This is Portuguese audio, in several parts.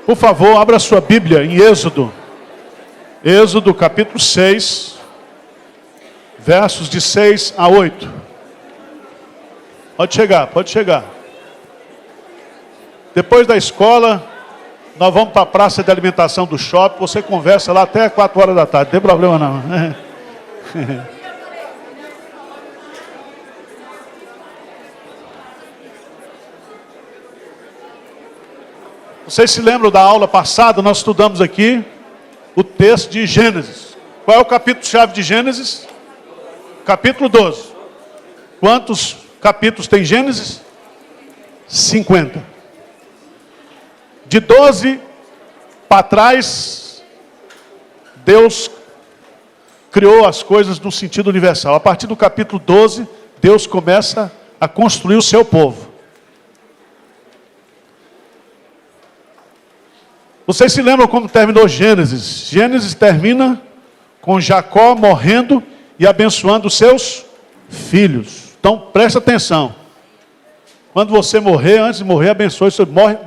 Por favor, abra sua Bíblia em Êxodo. Êxodo capítulo 6, versos de 6 a 8. Pode chegar, pode chegar. Depois da escola, nós vamos para a praça de alimentação do shopping. Você conversa lá até 4 horas da tarde, não tem problema não. Vocês se lembram da aula passada? Nós estudamos aqui o texto de Gênesis. Qual é o capítulo-chave de Gênesis? Capítulo 12. Quantos capítulos tem Gênesis? 50. De 12 para trás, Deus criou as coisas no sentido universal. A partir do capítulo 12, Deus começa a construir o seu povo. Vocês se lembram como terminou Gênesis? Gênesis termina com Jacó morrendo e abençoando os seus filhos. Então, presta atenção. Quando você morrer, antes de morrer, abençoe.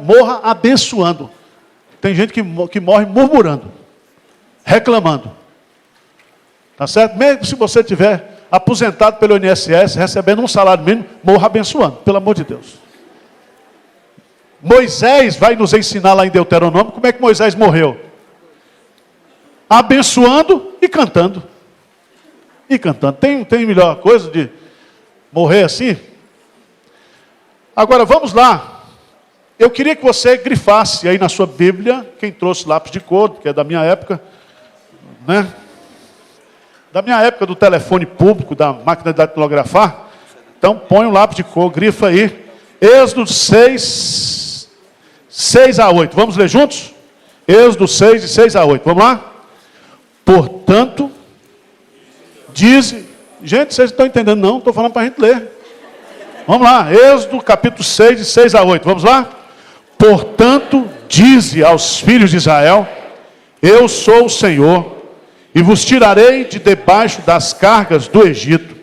Morra abençoando. Tem gente que morre murmurando, reclamando. Tá certo? Mesmo se você estiver aposentado pelo INSS, recebendo um salário mínimo, morra abençoando, pelo amor de Deus. Moisés vai nos ensinar lá em Deuteronômio como é que Moisés morreu. Abençoando e cantando. E cantando. Tem melhor coisa de morrer assim? Agora vamos lá. Eu queria que você grifasse aí na sua Bíblia, quem trouxe lápis de cor, que é da minha época, né? Da minha época do telefone público, da máquina de datilografar. Então põe um lápis de cor, grifa aí. Êxodo 6 a 8. Vamos ler juntos? Êxodo 6, de 6 a 8. Vamos lá? Portanto, diz... Gente, vocês não estão entendendo não? Estou falando para a gente ler. Vamos lá. Êxodo capítulo 6, de 6 a 8. Vamos lá? Portanto, dize aos filhos de Israel: eu sou o Senhor, e vos tirarei de debaixo das cargas do Egito,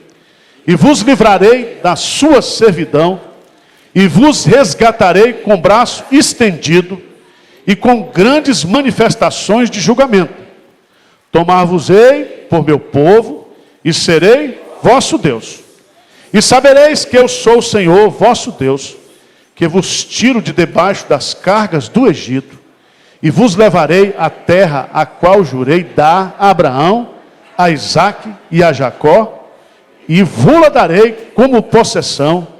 e vos livrarei da sua servidão, e vos resgatarei com braço estendido e com grandes manifestações de julgamento. Tomar-vos-ei por meu povo e serei vosso Deus. E sabereis que eu sou o Senhor, vosso Deus, que vos tiro de debaixo das cargas do Egito e vos levarei à terra a qual jurei dar a Abraão, a Isaque e a Jacó, e vou-la darei como possessão.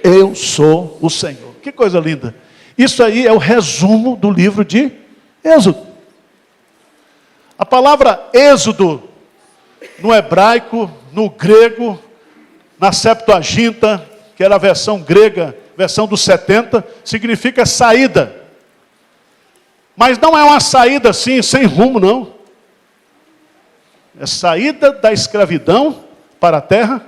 Eu sou o Senhor. Que coisa linda. Isso aí é o resumo do livro de Êxodo. A palavra Êxodo, no hebraico, no grego, na Septuaginta, que era a versão grega, versão dos 70, significa saída. Mas não é uma saída assim, sem rumo, não. É saída da escravidão para a terra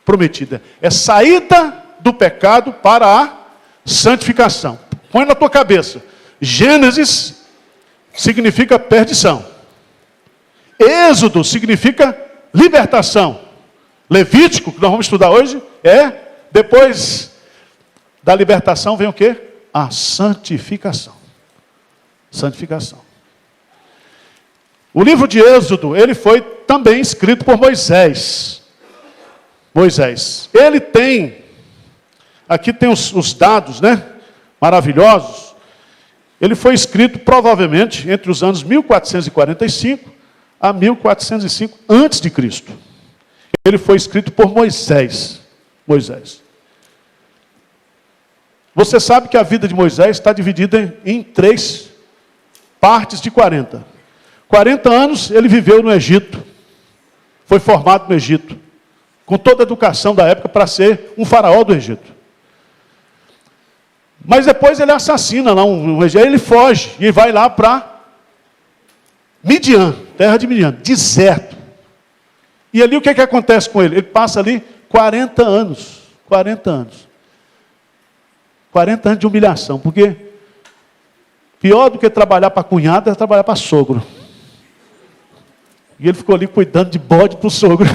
prometida. É saída do pecado para a santificação. Põe na tua cabeça. Gênesis significa perdição. Êxodo significa libertação. Levítico, que nós vamos estudar hoje, depois da libertação vem o quê? A santificação. Santificação. O livro de Êxodo, ele foi também escrito por Moisés. Ele tem... Aqui tem os dados, né? Maravilhosos. Ele foi escrito provavelmente entre os anos 1445 a 1405 antes de Cristo. Ele foi escrito por Moisés. Você sabe que a vida de Moisés está dividida em 3 partes de 40. 40 anos ele viveu no Egito. Foi formado no Egito. Com toda a educação da época para ser um faraó do Egito. Mas depois ele assassina lá ele foge e vai lá para Midian, terra de Midian, deserto. E ali o que acontece com ele? Ele passa ali 40 anos. 40 anos. 40 anos de humilhação, porque pior do que trabalhar para cunhado é trabalhar para sogro. E ele ficou ali cuidando de bode para o sogro.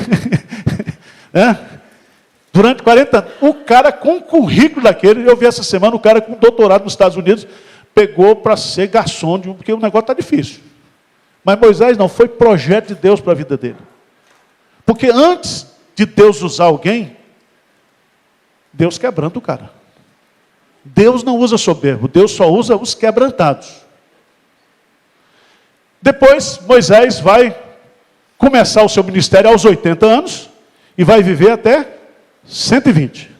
Durante 40 anos. O cara com currículo daquele, eu vi essa semana, o cara com doutorado nos Estados Unidos, pegou para ser garçom, porque o negócio está difícil. Mas Moisés não, foi projeto de Deus para a vida dele. Porque antes de Deus usar alguém, Deus quebranta o cara. Deus não usa soberbo, Deus só usa os quebrantados. Depois, Moisés vai começar o seu ministério aos 80 anos e vai viver até 120.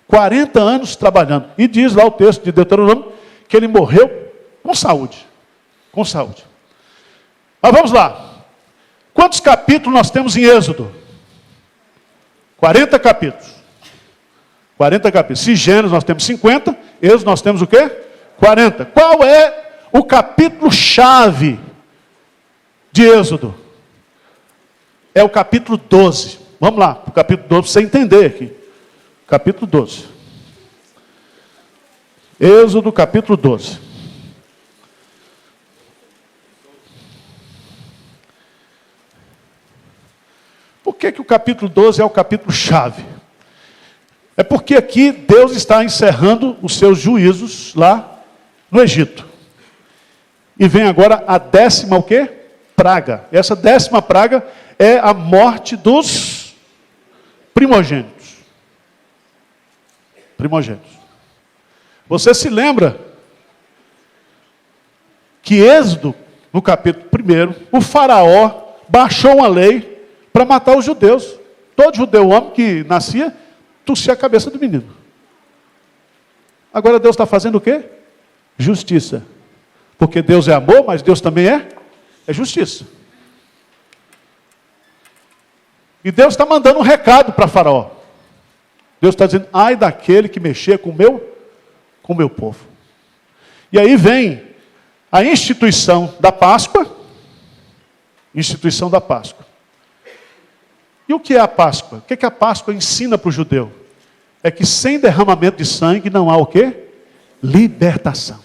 40 anos trabalhando. E diz lá o texto de Deuteronômio que ele morreu com saúde. Com saúde. Mas vamos lá. Quantos capítulos nós temos em Êxodo? 40 capítulos. 40 capítulos. Se Gênesis nós temos 50, Êxodo nós temos o quê? 40. Qual é o capítulo-chave de Êxodo? É o capítulo 12. Vamos lá, o capítulo 12, para você entender aqui. Capítulo 12. Êxodo, capítulo 12. Por que o capítulo 12 é o capítulo-chave? É porque aqui Deus está encerrando os seus juízos lá no Egito. E vem agora a 10ª o quê? Praga. Essa 10ª praga é a morte dos primogênitos. Primogênitos. Você se lembra que Êxodo, no capítulo 1, o faraó baixou uma lei para matar os judeus. Todo judeu homem que nascia, tossia a cabeça do menino. Agora Deus está fazendo o quê? Justiça. Porque Deus é amor, mas Deus também é justiça. E Deus está mandando um recado para Faraó. Deus está dizendo, ai daquele que mexer com o meu povo. E aí vem a instituição da Páscoa. Instituição da Páscoa. E o que é a Páscoa? O que a Páscoa ensina para o judeu? É que sem derramamento de sangue não há o quê? Libertação.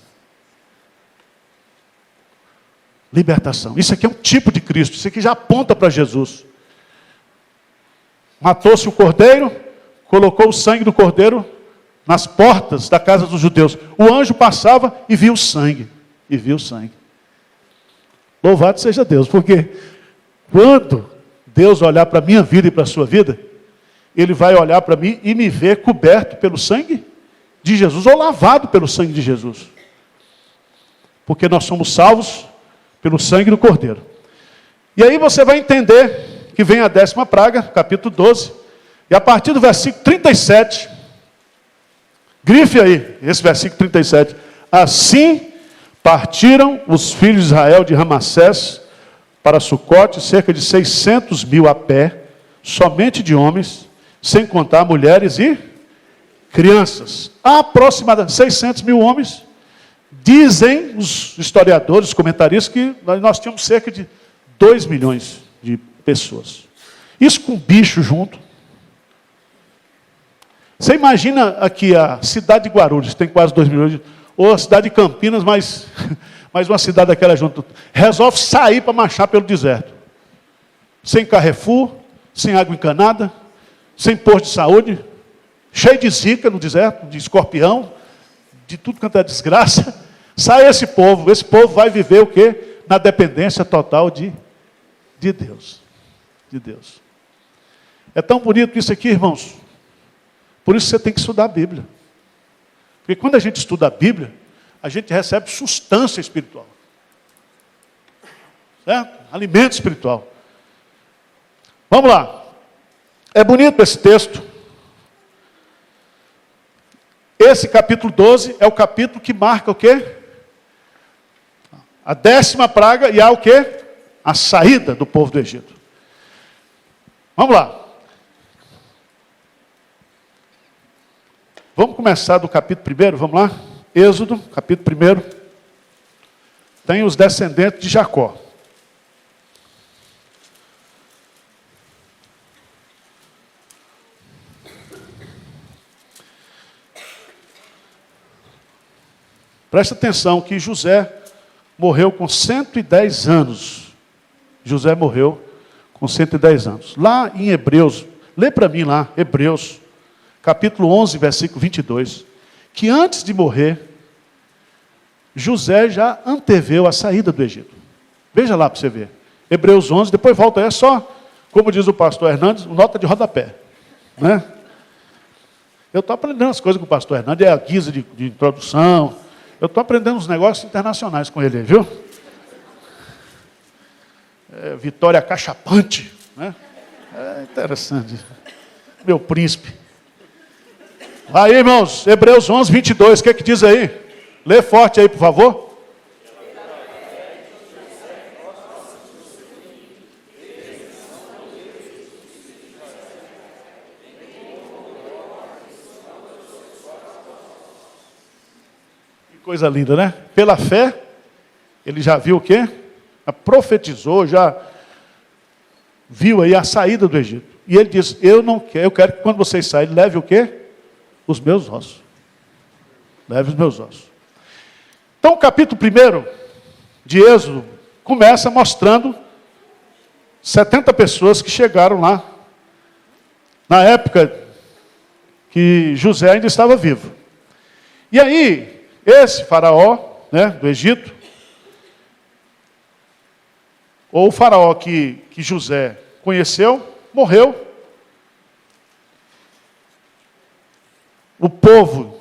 Libertação. Isso aqui é um tipo de Cristo. Isso aqui já aponta para Jesus. Matou-se o cordeiro, colocou o sangue do cordeiro nas portas da casa dos judeus. O anjo passava e viu o sangue. E viu o sangue. Louvado seja Deus, porque quando Deus olhar para a minha vida e para a sua vida, Ele vai olhar para mim e me ver coberto pelo sangue de Jesus, ou lavado pelo sangue de Jesus. Porque nós somos salvos pelo sangue do Cordeiro. E aí você vai entender que vem a 10ª praga, capítulo 12, e a partir do versículo 37, grife aí, esse versículo 37, assim partiram os filhos de Israel de Ramassés para Sucote, cerca de 600.000 a pé, somente de homens, sem contar mulheres e crianças. Aproximadamente 600.000 homens. Dizem os historiadores, os comentaristas, que nós tínhamos cerca de 2 milhões de pessoas. Isso com bicho junto. Você imagina aqui a cidade de Guarulhos, tem quase 2 milhões, ou a cidade de Campinas, mais uma cidade daquela junto. Resolve sair para marchar pelo deserto. Sem Carrefour, sem água encanada, sem posto de saúde, cheio de zika no deserto, de escorpião, de tudo quanto é desgraça. Sai esse povo vai viver o quê? Na dependência total de Deus. De Deus. É tão bonito isso aqui, irmãos. Por isso você tem que estudar a Bíblia. Porque quando a gente estuda a Bíblia, a gente recebe sustância espiritual. Certo? Alimento espiritual. Vamos lá. É bonito esse texto. Esse capítulo 12 é o capítulo que marca o quê? A 10ª praga e há o quê? A saída do povo do Egito. Vamos lá. Vamos começar do capítulo 1, vamos lá? Êxodo, capítulo 1. Tem os descendentes de Jacó. Presta atenção que José morreu com 110 anos. José morreu com 110 anos. Lá em Hebreus, lê para mim lá, Hebreus, capítulo 11, versículo 22. Que antes de morrer, José já anteveu a saída do Egito. Veja lá para você ver. Hebreus 11, depois volta, é só, como diz o pastor Hernandes, nota de rodapé. Né? Eu estou aprendendo as coisas com o pastor Hernandes, é a guisa de introdução. Eu estou aprendendo uns negócios internacionais com ele, viu? Vitória cachapante. Né? É interessante. Meu príncipe. Aí, irmãos, Hebreus 11, 22, o que diz aí? Lê forte aí, por favor. Que coisa linda, né? Pela fé, ele já viu o quê? Profetizou, já viu aí a saída do Egito. E ele diz, eu quero que quando vocês saírem, leve o quê? Os meus ossos. Leve os meus ossos. Então, o capítulo 1 de Êxodo começa mostrando 70 pessoas que chegaram lá, na época que José ainda estava vivo. E aí, esse faraó, né, do Egito, ou o faraó que José conheceu, morreu. O povo,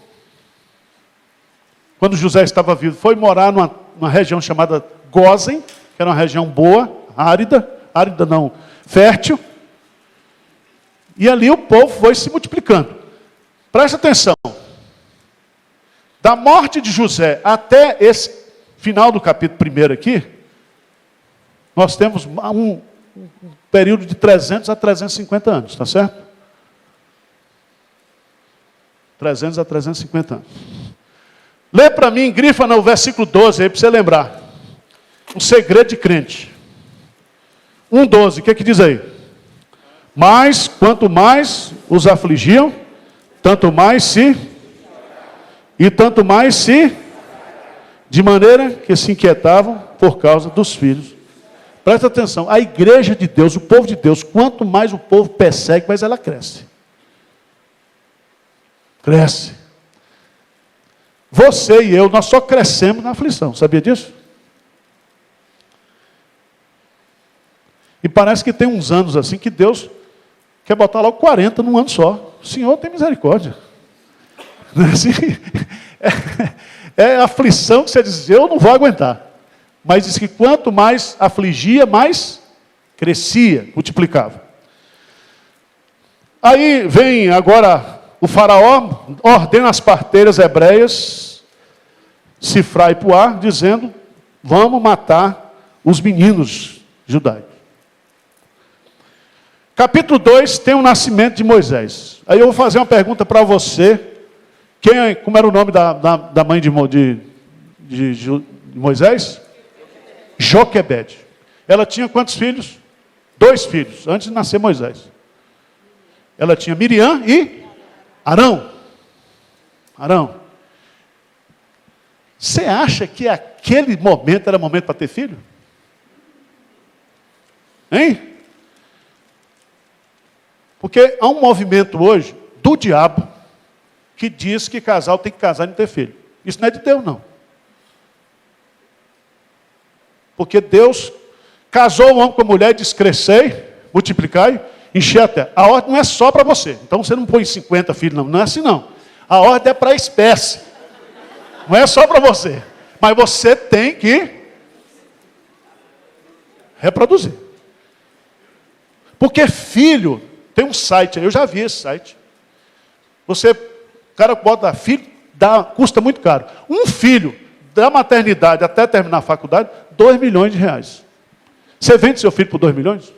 quando José estava vivo, foi morar numa região chamada Gósen, que era uma região boa, árida não, fértil. E ali o povo foi se multiplicando. Presta atenção. Da morte de José até esse final do capítulo 1 aqui, nós temos um período de 300 a 350 anos, está certo? 300 a 350 anos. Lê para mim, grifa no versículo 12 aí para você lembrar. O segredo de crente. 1,12, o que diz aí? Mas, quanto mais os afligiam, tanto mais se... E tanto mais se... De maneira que se inquietavam por causa dos filhos. Presta atenção, a igreja de Deus, o povo de Deus, quanto mais o povo persegue, mais ela cresce. Cresce. Você e eu, nós só crescemos na aflição, sabia disso? E parece que tem uns anos assim que Deus quer botar logo 40 num ano só. O Senhor tem misericórdia. Não é assim? É aflição que você diz, eu não vou aguentar. Mas diz que quanto mais afligia, mais crescia, multiplicava. Aí vem agora o faraó, ordena as parteiras hebreias, Sifra e Puá, dizendo, vamos matar os meninos judaicos. Capítulo 2 tem o nascimento de Moisés. Aí eu vou fazer uma pergunta para você. Como era o nome da mãe de Moisés? Joquebede. Ela tinha quantos filhos? 2 filhos, antes de nascer Moisés. Ela tinha Miriam e Arão. Você acha que aquele momento era momento para ter filho? Hein? Porque há um movimento hoje do diabo que diz que casal tem que casar e não ter filho. Isso não é de Deus, não. Porque Deus casou o homem com a mulher e disse, crescei, multiplicai, encher a terra. A ordem não é só para você. Então você não põe 50 filhos, não. Não é assim, não. A ordem é para a espécie. Não é só para você. Mas você tem que reproduzir. Porque filho, tem um site aí, eu já vi esse site. O cara bota filho, custa muito caro. Um filho, da maternidade até terminar a faculdade, 2 milhões de reais. Você vende seu filho por 2 milhões?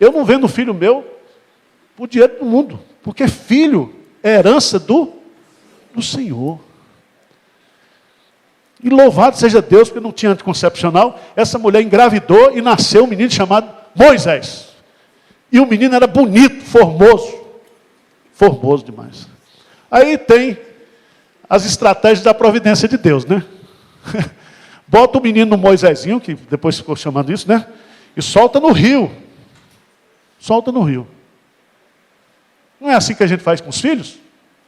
Eu não vendo filho meu por dinheiro do mundo. Porque filho é herança do Senhor. E louvado seja Deus, porque não tinha anticoncepcional. Essa mulher engravidou e nasceu um menino chamado Moisés. E o menino era bonito, formoso. Formoso demais. Aí tem as estratégias da providência de Deus, né? Bota o menino no Moisésinho, que depois ficou chamando isso, né? E solta no rio. Solta no rio. Não é assim que a gente faz com os filhos?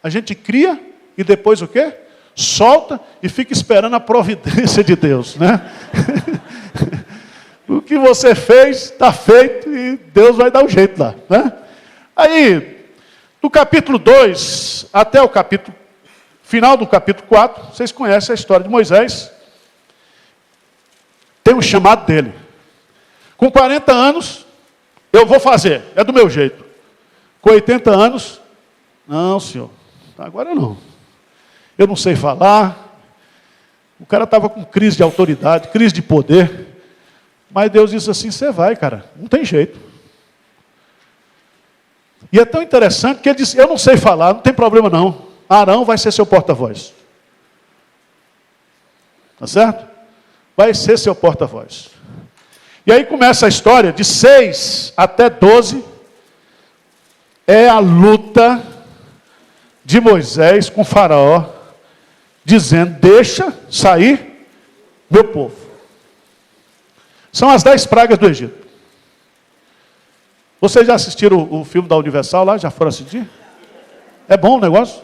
A gente cria e depois o quê? Solta e fica esperando a providência de Deus, né? O que você fez, está feito e Deus vai dar um jeito lá, né? Aí, do capítulo 2 até o final do capítulo 4, vocês conhecem a história de Moisés. Tem um chamado dele. Com 40 anos, eu vou fazer, é do meu jeito. Com 80 anos, não, senhor, agora não. Eu não sei falar. O cara estava com crise de autoridade, crise de poder. Mas Deus disse assim, você vai, cara, não tem jeito. E é tão interessante que ele disse, eu não sei falar, não tem problema não. Arão vai ser seu porta-voz. Tá certo? Vai ser seu porta-voz. E aí começa a história, de 6 até 12, é a luta de Moisés com Faraó, dizendo, deixa sair meu povo. São as 10 pragas do Egito. Vocês já assistiram o filme da Universal lá? Já foram assistir? É bom o negócio?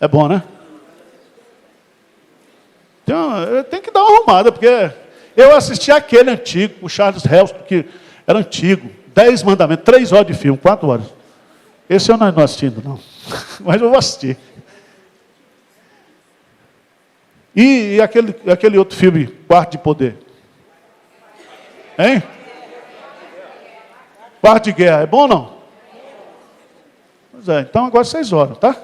É bom, né? Tem que dar uma arrumada, porque eu assisti aquele antigo, o Charles Heston, que era antigo. 10 mandamentos, 3 horas de filme, 4 horas. Esse eu não estou assistindo, não. Mas eu vou assistir. E aquele outro filme, Quarto de Poder? Hein? Quarto de Guerra, é bom ou não? Pois é, então agora 6 horas, tá?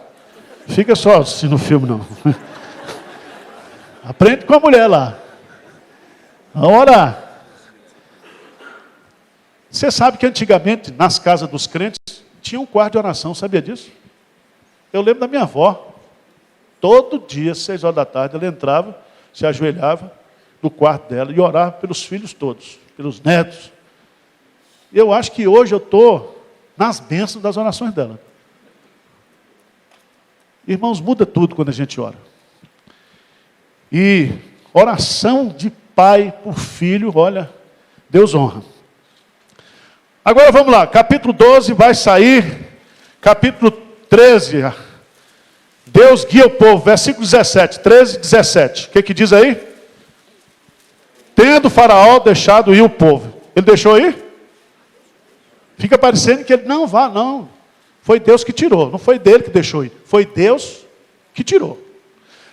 Fica só assistindo o filme, não. Aprende com a mulher lá. Vamos orar. Você sabe que antigamente, nas casas dos crentes, tinha um quarto de oração, sabia disso? Eu lembro da minha avó. Todo dia, 6 horas da tarde, ela entrava, se ajoelhava no quarto dela e orava pelos filhos todos, pelos netos. Eu acho que hoje eu estou nas bênçãos das orações dela. Irmãos, muda tudo quando a gente ora. E oração de pai por filho, olha, Deus honra. Agora vamos lá, capítulo 12 vai sair, capítulo 13, Deus guia o povo, versículo 17, 13 e 17. O que diz aí? Tendo Faraó deixado ir o povo. Ele deixou ir? Fica parecendo que ele não vá, não. Foi Deus que tirou, não foi dele que deixou ir. Foi Deus que tirou.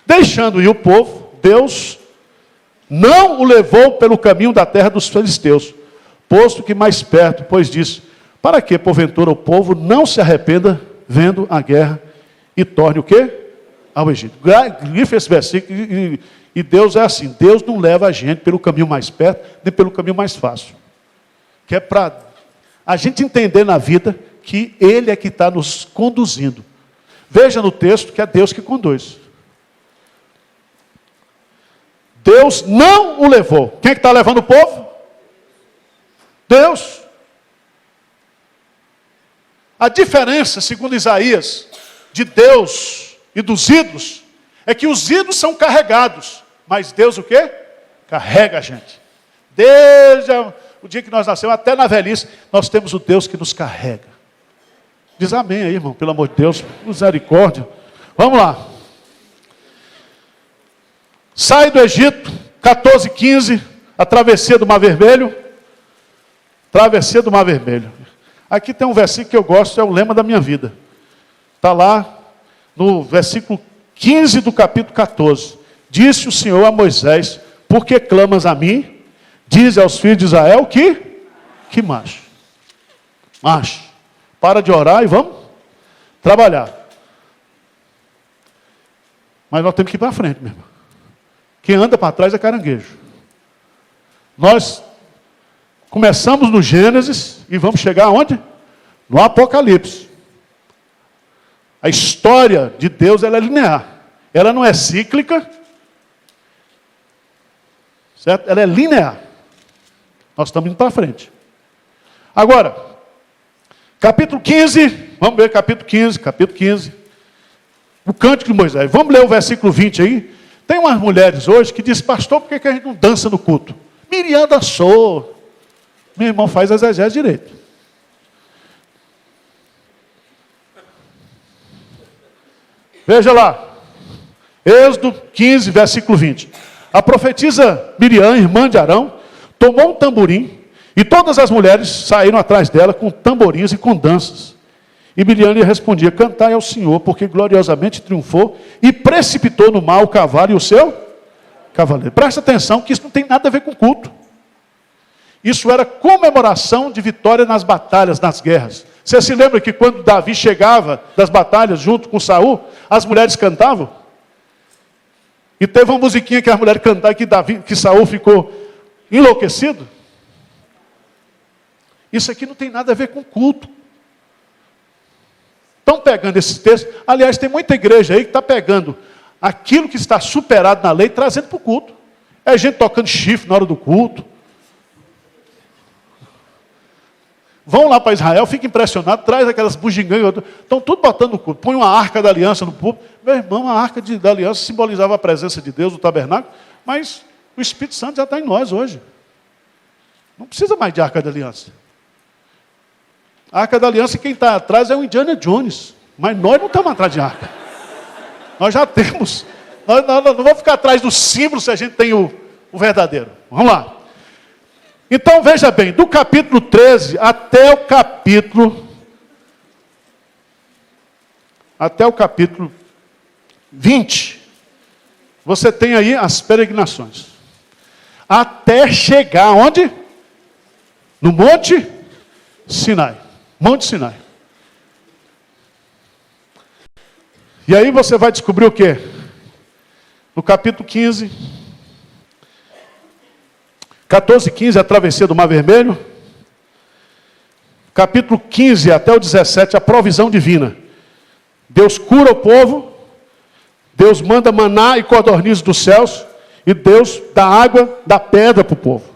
Deixando ir o povo, Deus não o levou pelo caminho da terra dos filisteus, posto que mais perto, pois disse, para que, porventura, o povo não se arrependa vendo a guerra e torne o quê? Ao Egito. Grife esse versículo, e Deus é assim, Deus não leva a gente pelo caminho mais perto, nem pelo caminho mais fácil. Que é para a gente entender na vida que Ele é que está nos conduzindo. Veja no texto que é Deus que conduz. Deus não o levou. Quem é que está levando o povo? Deus. A diferença, segundo Isaías, de Deus e dos ídolos, é que os ídolos são carregados, mas Deus o quê? Carrega a gente. Desde o dia que nós nascemos, até na velhice, nós temos o Deus que nos carrega. Diz amém aí, irmão, pelo amor de Deus, misericórdia. Vamos lá. Sai do Egito, 14:15, a travessia do Mar Vermelho. Travessia do Mar Vermelho. Aqui tem um versículo que eu gosto, é o lema da minha vida. Está lá no versículo 15 do capítulo 14. Disse o Senhor a Moisés, por que clamas a mim? Diz aos filhos de Israel que marche. Marche. Para de orar e vamos trabalhar. Mas nós temos que ir para frente, meu irmão. Quem anda para trás é caranguejo. Nós começamos no Gênesis e vamos chegar aonde? No Apocalipse. A história de Deus ela é linear. Ela não é cíclica. Certo? Ela é linear. Nós estamos indo para frente. Agora, capítulo 15, vamos ver capítulo 15. O Cântico de Moisés. Vamos ler o versículo 20 aí. Tem umas mulheres hoje que dizem, pastor, por que a gente não dança no culto? Miriam dançou. Meu irmão faz exegese direito. Veja lá. Êxodo 15, versículo 20. A profetisa Miriam, irmã de Arão, tomou um tamborim, e todas as mulheres saíram atrás dela com tamborins e com danças. E Miriam lhe respondia: cantai ao Senhor, porque gloriosamente triunfou e precipitou no mar o cavalo e o seu cavaleiro. Presta atenção que isso não tem nada a ver com culto. Isso era comemoração de vitória nas batalhas, nas guerras. Você se lembra que quando Davi chegava das batalhas junto com Saul, as mulheres cantavam? E teve uma musiquinha que as mulheres cantaram que Saul ficou enlouquecido. Isso aqui não tem nada a ver com culto. Estão pegando esses textos. Aliás, tem muita igreja aí que está pegando aquilo que está superado na lei e trazendo para o culto. É gente tocando chifre na hora do culto. Vão lá para Israel, fica impressionado, traz aquelas bugigangas, estão tudo botando no culto. Põe uma arca da aliança no púlpito. Meu irmão, a arca da aliança simbolizava a presença de Deus, o tabernáculo, mas o Espírito Santo já está em nós hoje. Não precisa mais de arca da aliança. A arca da aliança, quem está atrás é o Indiana Jones, mas nós não estamos atrás de arca. Nós já temos. Nós não vamos ficar atrás do símbolo se a gente tem o verdadeiro. Vamos lá. Então, veja bem, do capítulo 13 até o capítulo 20, você tem aí as peregrinações. Até chegar onde? No Monte Sinai. Monte Sinai. E aí você vai descobrir o quê? No capítulo 15... 14, 15, a travessia do Mar Vermelho. Capítulo 15 até o 17, a provisão divina. Deus cura o povo. Deus manda maná e codornizes dos céus. E Deus dá água da pedra para o povo.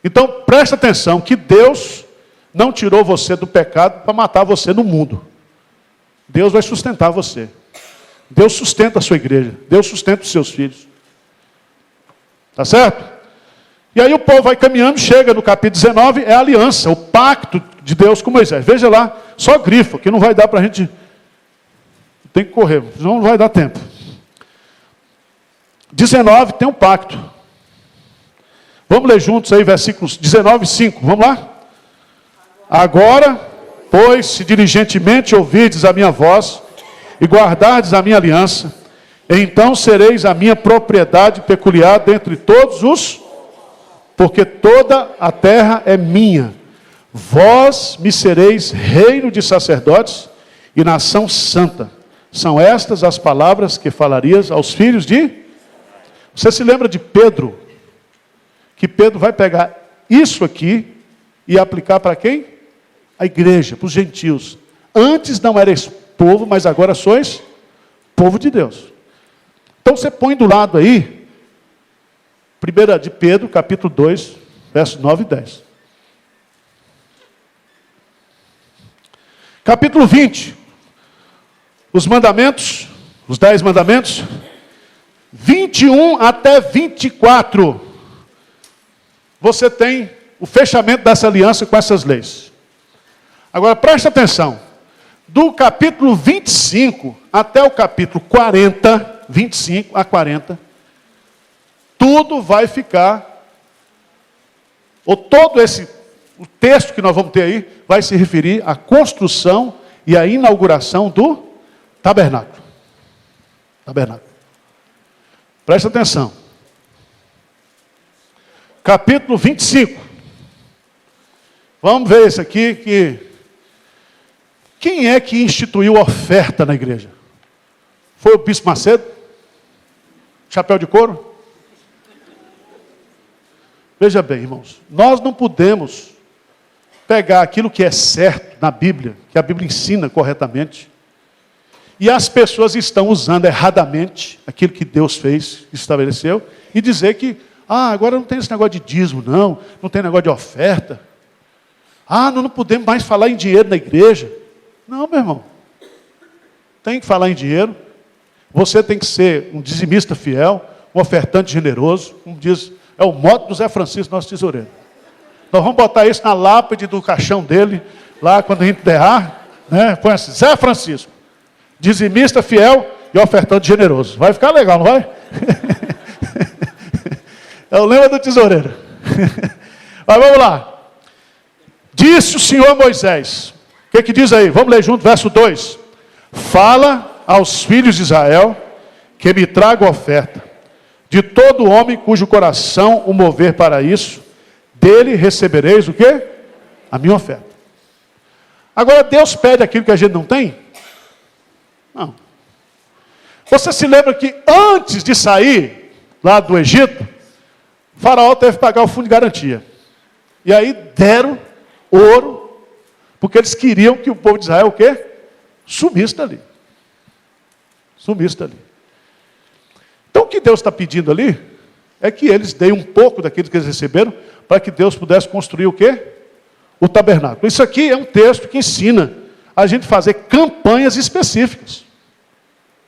Então, presta atenção que Deus não tirou você do pecado para matar você no mundo. Deus vai sustentar você. Deus sustenta a sua igreja. Deus sustenta os seus filhos. Tá certo? E aí o povo vai caminhando, chega no capítulo 19, é a aliança, o pacto de Deus com Moisés. Veja lá, só grifa, que não vai dar para a gente... Tem que correr, senão não vai dar tempo. 19 tem um pacto. Vamos ler juntos aí, versículos 19 e 5. Vamos lá? Agora, pois, se diligentemente ouvirdes a minha voz e guardardes a minha aliança, então sereis a minha propriedade peculiar dentre todos os, porque toda a terra é minha. Vós me sereis reino de sacerdotes e nação santa. São estas as palavras que falarias aos filhos de... Você se lembra de Pedro? Que Pedro vai pegar isso aqui e aplicar para quem? A igreja, para os gentios. Antes não erais povo, mas agora sois povo de Deus. Então você põe do lado aí, 1 de Pedro, capítulo 2, versos 9 e 10. Capítulo 20, os mandamentos, os 10 mandamentos, 21 até 24. Você tem o fechamento dessa aliança com essas leis. Agora presta atenção, do capítulo 25 até o capítulo 40, 25 a 40, tudo vai ficar, ou todo o texto que nós vamos ter aí, vai se referir à construção e à inauguração do tabernáculo. Tabernáculo. Presta atenção. Capítulo 25. Vamos ver isso aqui, quem é que instituiu a oferta na igreja? Foi o Bispo Macedo? Chapéu de couro? Veja bem, irmãos, nós não podemos pegar aquilo que é certo na Bíblia, que a Bíblia ensina corretamente, e as pessoas estão usando erradamente aquilo que Deus fez, estabeleceu, e dizer que, agora não tem esse negócio de dízimo, não tem negócio de oferta. Nós não podemos mais falar em dinheiro na igreja. Não, meu irmão. Tem que falar em dinheiro. Você tem que ser um dizimista fiel, um ofertante generoso, como diz, é o modo do Zé Francisco, nosso tesoureiro. Nós vamos botar isso na lápide do caixão dele, lá quando a gente enterrar, né? Põe assim, Zé Francisco. dizimista fiel e ofertante generoso. Vai ficar legal, não vai? É o lema do tesoureiro. Mas vamos lá. Disse o Senhor a Moisés. O que diz aí? Vamos ler junto, verso 2. Fala aos filhos de Israel que me tragam oferta. De todo homem cujo coração o mover para isso, dele recebereis o quê? A minha oferta. Agora Deus pede aquilo que a gente não tem? Não. Você se lembra que antes de sair lá do Egito, o faraó teve que pagar o fundo de garantia. E aí deram ouro, porque eles queriam que o povo de Israel o quê? Sumisse dali. Sumisse dali. Então o que Deus está pedindo ali é que eles deem um pouco daquilo que eles receberam para que Deus pudesse construir o quê? O tabernáculo. Isso aqui é um texto que ensina a gente fazer campanhas específicas.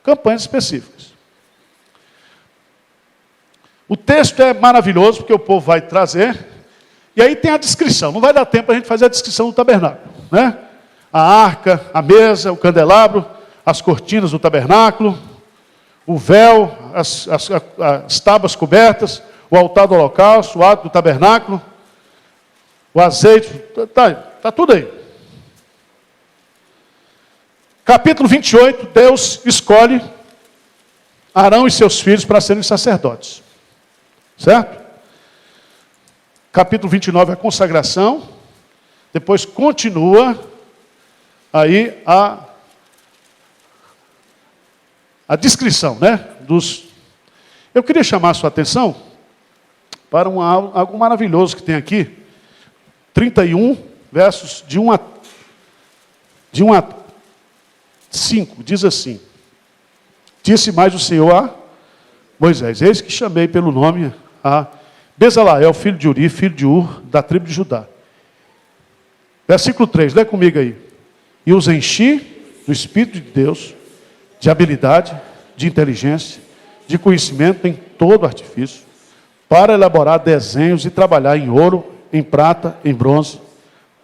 Campanhas específicas. O texto é maravilhoso porque o povo vai trazer e aí tem a descrição. Não vai dar tempo para a gente fazer a descrição do tabernáculo, né? A arca, a mesa, o candelabro, as cortinas do tabernáculo, o véu, as tábuas cobertas, o altar do holocausto, o ato do tabernáculo, o azeite, está tudo aí. Capítulo 28, Deus escolhe Arão e seus filhos para serem sacerdotes. Certo? Capítulo 29 é a consagração. Depois continua aí a descrição, né? Eu queria chamar a sua atenção para algo maravilhoso que tem aqui. 31, versos de 1 a 5, diz assim. Disse mais o Senhor a Moisés, eis que chamei pelo nome a Bezalael, filho de Uri, filho de Ur, da tribo de Judá. Versículo 3, lê comigo aí. E os enchi do Espírito de Deus, de habilidade, de inteligência, de conhecimento em todo artifício, para elaborar desenhos e trabalhar em ouro, em prata, em bronze,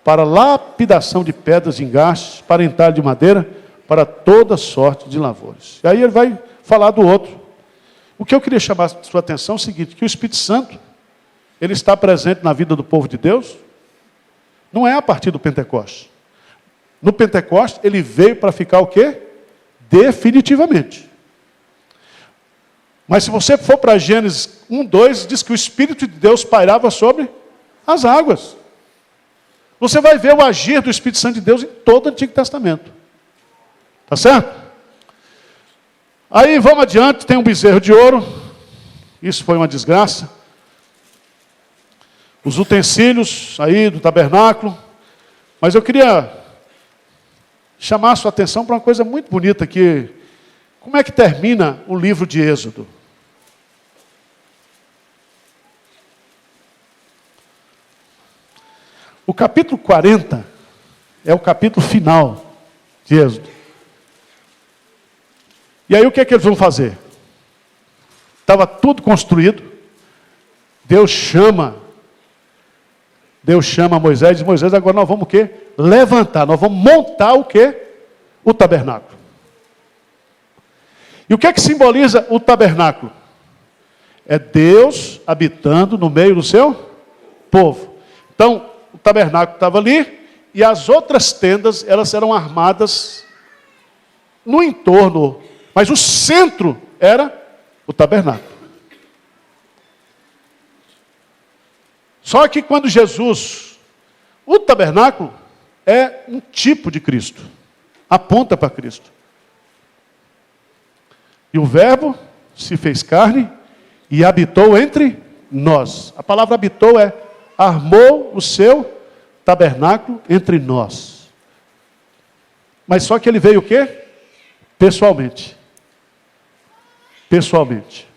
para lapidação de pedras de engastes, para entalho de madeira, para toda sorte de lavores. E aí ele vai falar do outro. O que eu queria chamar a sua atenção é o seguinte, que o Espírito Santo, ele está presente na vida do povo de Deus, não é a partir do Pentecostes. No Pentecostes, ele veio para ficar o quê? Definitivamente. Mas se você for para Gênesis 1, 2, diz que o Espírito de Deus pairava sobre as águas. Você vai ver o agir do Espírito Santo de Deus em todo o Antigo Testamento. Tá certo? Aí vamos adiante, tem um bezerro de ouro. Isso foi uma desgraça. Os utensílios aí do tabernáculo. Mas eu queria chamar a sua atenção para uma coisa muito bonita aqui. Como é que termina o livro de Êxodo? O capítulo 40 é o capítulo final de Êxodo. E aí o que é que eles vão fazer? Estava tudo construído. Deus chama Moisés e diz, Moisés, agora nós vamos o quê? Levantar, nós vamos montar o quê? O tabernáculo. E o que é que simboliza o tabernáculo? É Deus habitando no meio do seu povo. Então, o tabernáculo estava ali e as outras tendas, elas eram armadas no entorno, mas o centro era o tabernáculo. Só que quando Jesus, o tabernáculo é um tipo de Cristo, aponta para Cristo. E o verbo se fez carne e habitou entre nós. A palavra habitou é armou o seu tabernáculo entre nós. Mas só que ele veio o quê? Pessoalmente. Pessoalmente.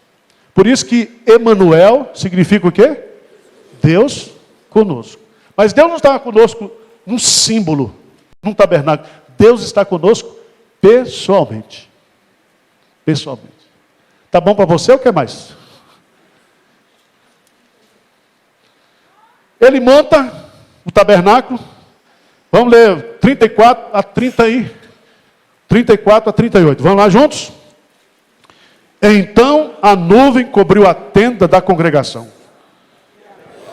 Por isso que Emanuel significa o quê? Deus conosco. Mas Deus não estava conosco num símbolo, num tabernáculo. Deus está conosco pessoalmente. Pessoalmente. Tá bom para você ou quer mais? Ele monta o tabernáculo. Vamos ler 34 a 30 aí. 34 a 38. Vamos lá juntos? Então a nuvem cobriu a tenda da congregação.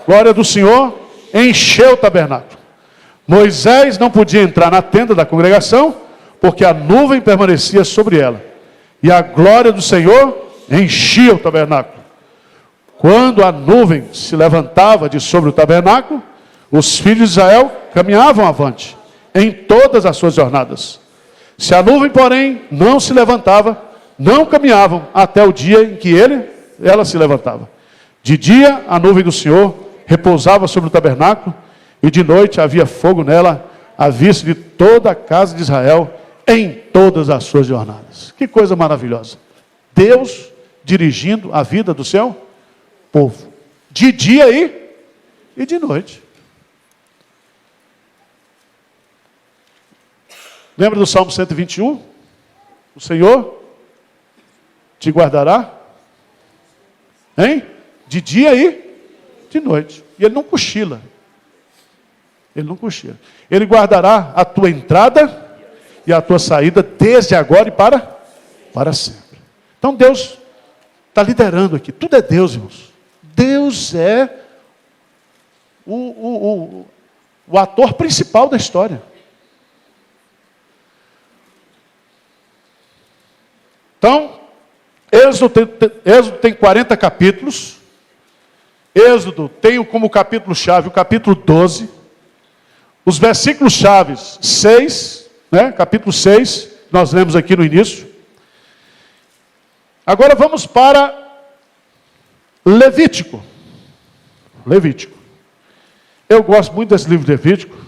Glória do Senhor encheu o tabernáculo. Moisés não podia entrar na tenda da congregação, porque a nuvem permanecia sobre ela. E a glória do Senhor enchia o tabernáculo. Quando a nuvem se levantava de sobre o tabernáculo, os filhos de Israel caminhavam avante, em todas as suas jornadas. Se a nuvem, porém, não se levantava, não caminhavam até o dia em que ela se levantava. De dia, a nuvem do Senhor repousava sobre o tabernáculo, e de noite havia fogo nela, à vista de toda a casa de Israel, em todas as suas jornadas. Que coisa maravilhosa. Deus dirigindo a vida do seu povo. De dia e de noite. Lembra do Salmo 121? O Senhor te guardará, hein? De dia e de noite. E Ele não cochila. Ele não cochila. Ele guardará a tua entrada e a tua saída desde agora e para sempre. Então Deus está liderando aqui. Tudo é Deus, irmãos. Deus é o ator principal da história. Então, Êxodo tem 40 capítulos. Êxodo tem como capítulo-chave o capítulo 12. Os versículos chaves 6, né? Capítulo 6, nós lemos aqui no início. Agora vamos para Levítico. Levítico. Eu gosto muito desse livro de Levítico.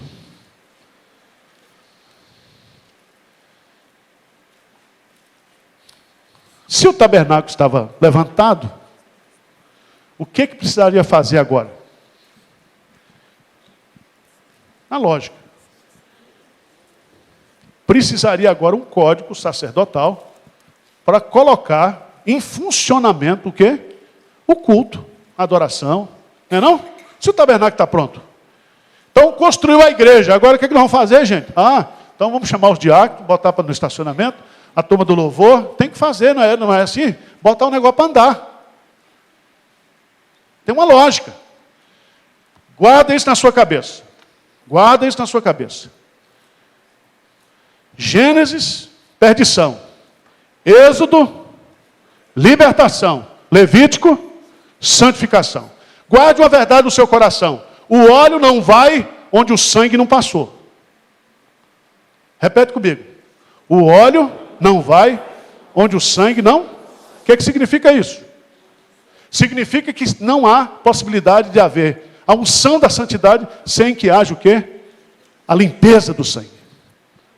Se o tabernáculo estava levantado, o que precisaria fazer agora? Na lógica. Precisaria agora um código sacerdotal para colocar em funcionamento o quê? O culto, a adoração. Não é não? Se o tabernáculo está pronto. Então construiu a igreja. Agora o que nós vamos fazer, gente? Então vamos chamar os diáconos, botar no estacionamento, a turma do louvor. Tem que fazer, não é assim? Botar o negócio para andar. Tem uma lógica. Guarda isso na sua cabeça. Guarda isso na sua cabeça. Gênesis, perdição. Êxodo, libertação. Levítico, santificação. Guarde uma verdade no seu coração. O óleo não vai onde o sangue não passou. Repete comigo. O óleo não vai onde o sangue não... O que significa isso? Significa que não há possibilidade de haver a unção da santidade sem que haja o quê? A limpeza do sangue.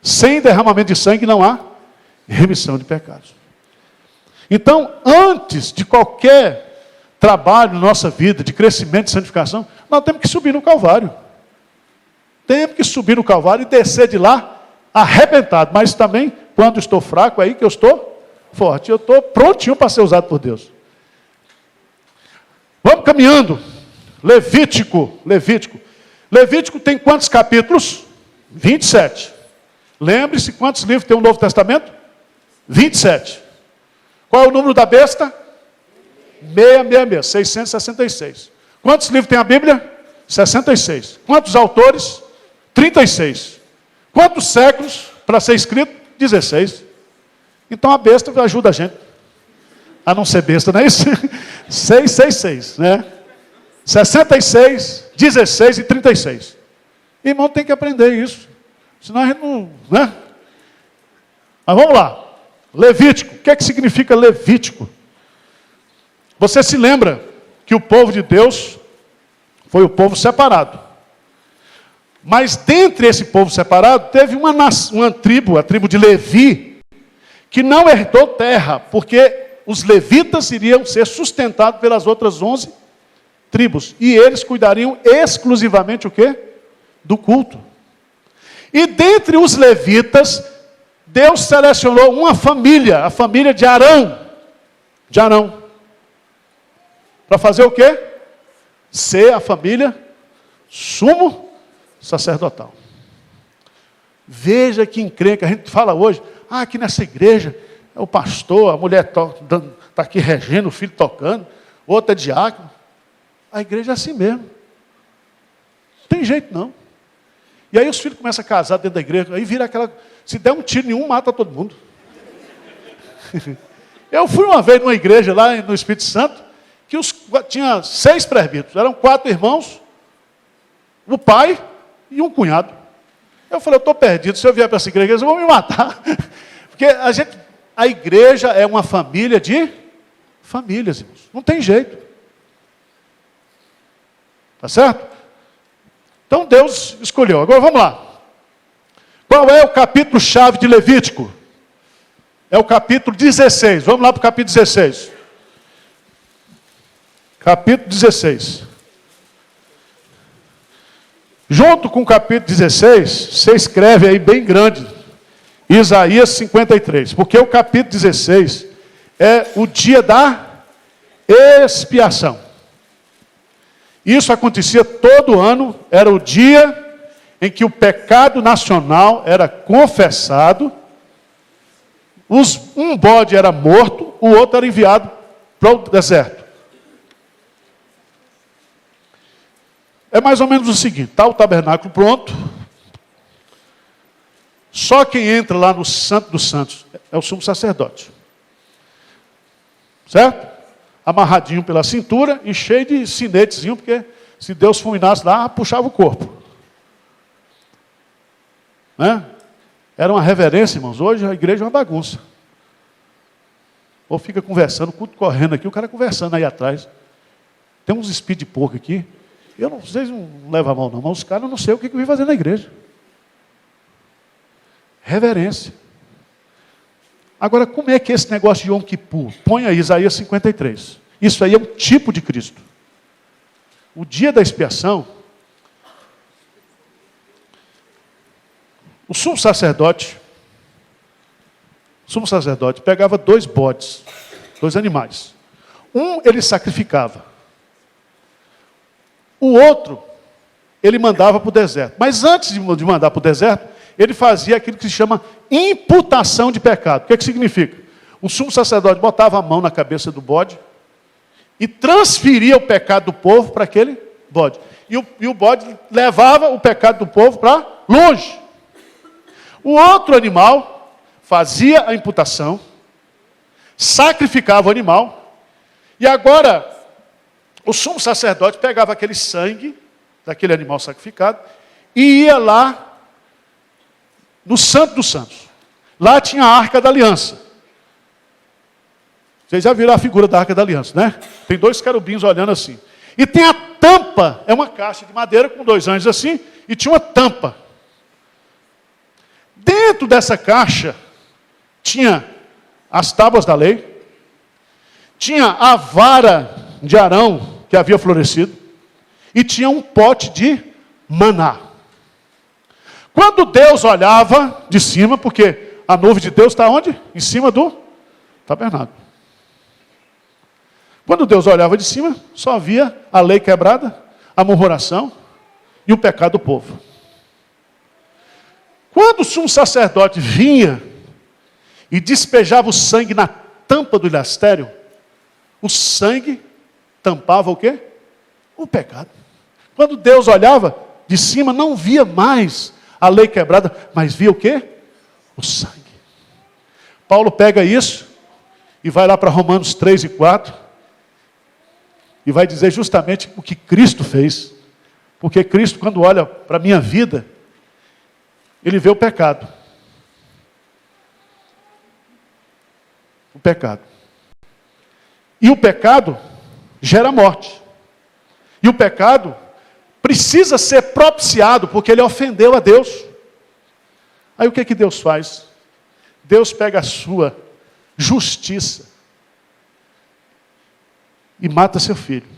Sem derramamento de sangue não há remissão de pecados. Então, antes de qualquer trabalho na nossa vida, de crescimento e santificação, nós temos que subir no Calvário. Temos que subir no Calvário e descer de lá arrebentado. Mas também, quando estou fraco, é aí que eu estou forte. Eu estou prontinho para ser usado por Deus. Vamos caminhando. Levítico. Levítico tem quantos capítulos? 27. Lembre-se quantos livros tem o Novo Testamento? 27. Qual é o número da besta? 666, 666. Quantos livros tem a Bíblia? 66. Quantos autores? 36. Quantos séculos para ser escrito? 16. Então a besta ajuda a gente a não ser besta, não é isso? 666, né? 66, 16 e 36. Irmão, tem que aprender isso. Senão a gente não... né? Mas vamos lá. Levítico. O que significa Levítico? Você se lembra que o povo de Deus foi o povo separado. Mas dentre esse povo separado, teve uma tribo, a tribo de Levi, que não herdou terra, porque os levitas iriam ser sustentados pelas outras 11 tribos. E eles cuidariam exclusivamente o quê? Do culto. E dentre os levitas, Deus selecionou uma família, a família de Arão. De Arão. Para fazer o quê? Ser a família sumo sacerdotal. Veja que encrenca. A gente fala hoje, aqui nessa igreja, é o pastor, a mulher está aqui regendo, o filho tocando, o outro é diácono. A igreja é assim mesmo. Não tem jeito não. E aí os filhos começam a casar dentro da igreja, aí vira aquela... Se der um tiro em um, mata todo mundo. Eu fui uma vez numa igreja lá no Espírito Santo, que tinha 6 presbíteros, eram 4 irmãos, o pai e um cunhado. Eu falei, eu estou perdido, se eu vier para essa igreja, eles vão me matar. Porque a igreja é uma família de famílias, irmãos. Não tem jeito. Tá certo? Então Deus escolheu. Agora vamos lá. Qual é o capítulo-chave de Levítico? É o capítulo 16. Vamos lá para o capítulo 16. Capítulo 16. Junto com o capítulo 16, você escreve aí bem grande, Isaías 53. Porque o capítulo 16 é o dia da expiação. Isso acontecia todo ano, era o dia em que o pecado nacional era confessado, um bode era morto, o outro era enviado para o deserto. É mais ou menos o seguinte, está o tabernáculo pronto, só quem entra lá no Santo dos Santos é o sumo sacerdote. Certo? Amarradinho pela cintura e cheio de sinetezinho, porque se Deus fulminasse lá, puxava o corpo. Né? Era uma reverência, irmãos. Hoje a igreja é uma bagunça. Ou fica conversando, o culto correndo aqui, o cara conversando aí atrás. Tem uns speed de porco aqui. Vocês não levam a mão não, mas os caras não sei o que vêm fazer na igreja. Reverência. Agora, como é que é esse negócio de Yom Kippur? Põe aí Isaías 53. Isso aí é um tipo de Cristo. O dia da expiação, o sumo sacerdote pegava 2 bodes, 2 animais. Um ele sacrificava. O outro, ele mandava para o deserto. Mas antes de mandar para o deserto, ele fazia aquilo que se chama imputação de pecado. O que significa? O sumo sacerdote botava a mão na cabeça do bode e transferia o pecado do povo para aquele bode. E o bode levava o pecado do povo para longe. O outro animal fazia a imputação, sacrificava o animal, e agora o sumo sacerdote pegava aquele sangue daquele animal sacrificado e ia lá no Santo dos Santos. Lá tinha a Arca da Aliança. Vocês já viram a figura da Arca da Aliança, né? Tem 2 querubins olhando assim. E tem a tampa, é uma caixa de madeira com 2 anjos assim, e tinha uma tampa. Dentro dessa caixa, tinha as tábuas da lei, tinha a vara de Arão, que havia florescido, e tinha um pote de maná. Quando Deus olhava de cima, porque a nuvem de Deus está onde? Em cima do tabernáculo. Quando Deus olhava de cima, só via a lei quebrada, a murmuração e o pecado do povo. Quando o sumo sacerdote vinha e despejava o sangue na tampa do ilástério, o sangue tampava o quê? O pecado. Quando Deus olhava de cima, não via mais a lei quebrada, mas via o quê? O sangue. Paulo pega isso e vai lá para Romanos 3 e 4 e vai dizer justamente o que Cristo fez. Porque Cristo, quando olha para a minha vida, ele vê o pecado. O pecado. E o pecado gera morte. E o pecado precisa ser propiciado, porque ele ofendeu a Deus. Aí o que Deus faz? Deus pega a sua justiça e mata seu filho.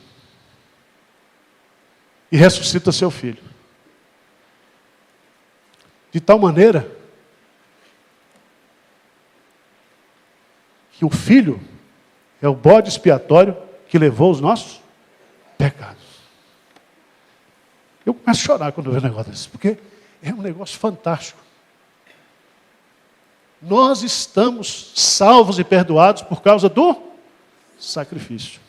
E ressuscita seu filho. De tal maneira que o filho é o bode expiatório que levou os nossos pecados. Eu começo a chorar quando eu vejo um negócio desse, porque é um negócio fantástico. Nós estamos salvos e perdoados por causa do sacrifício.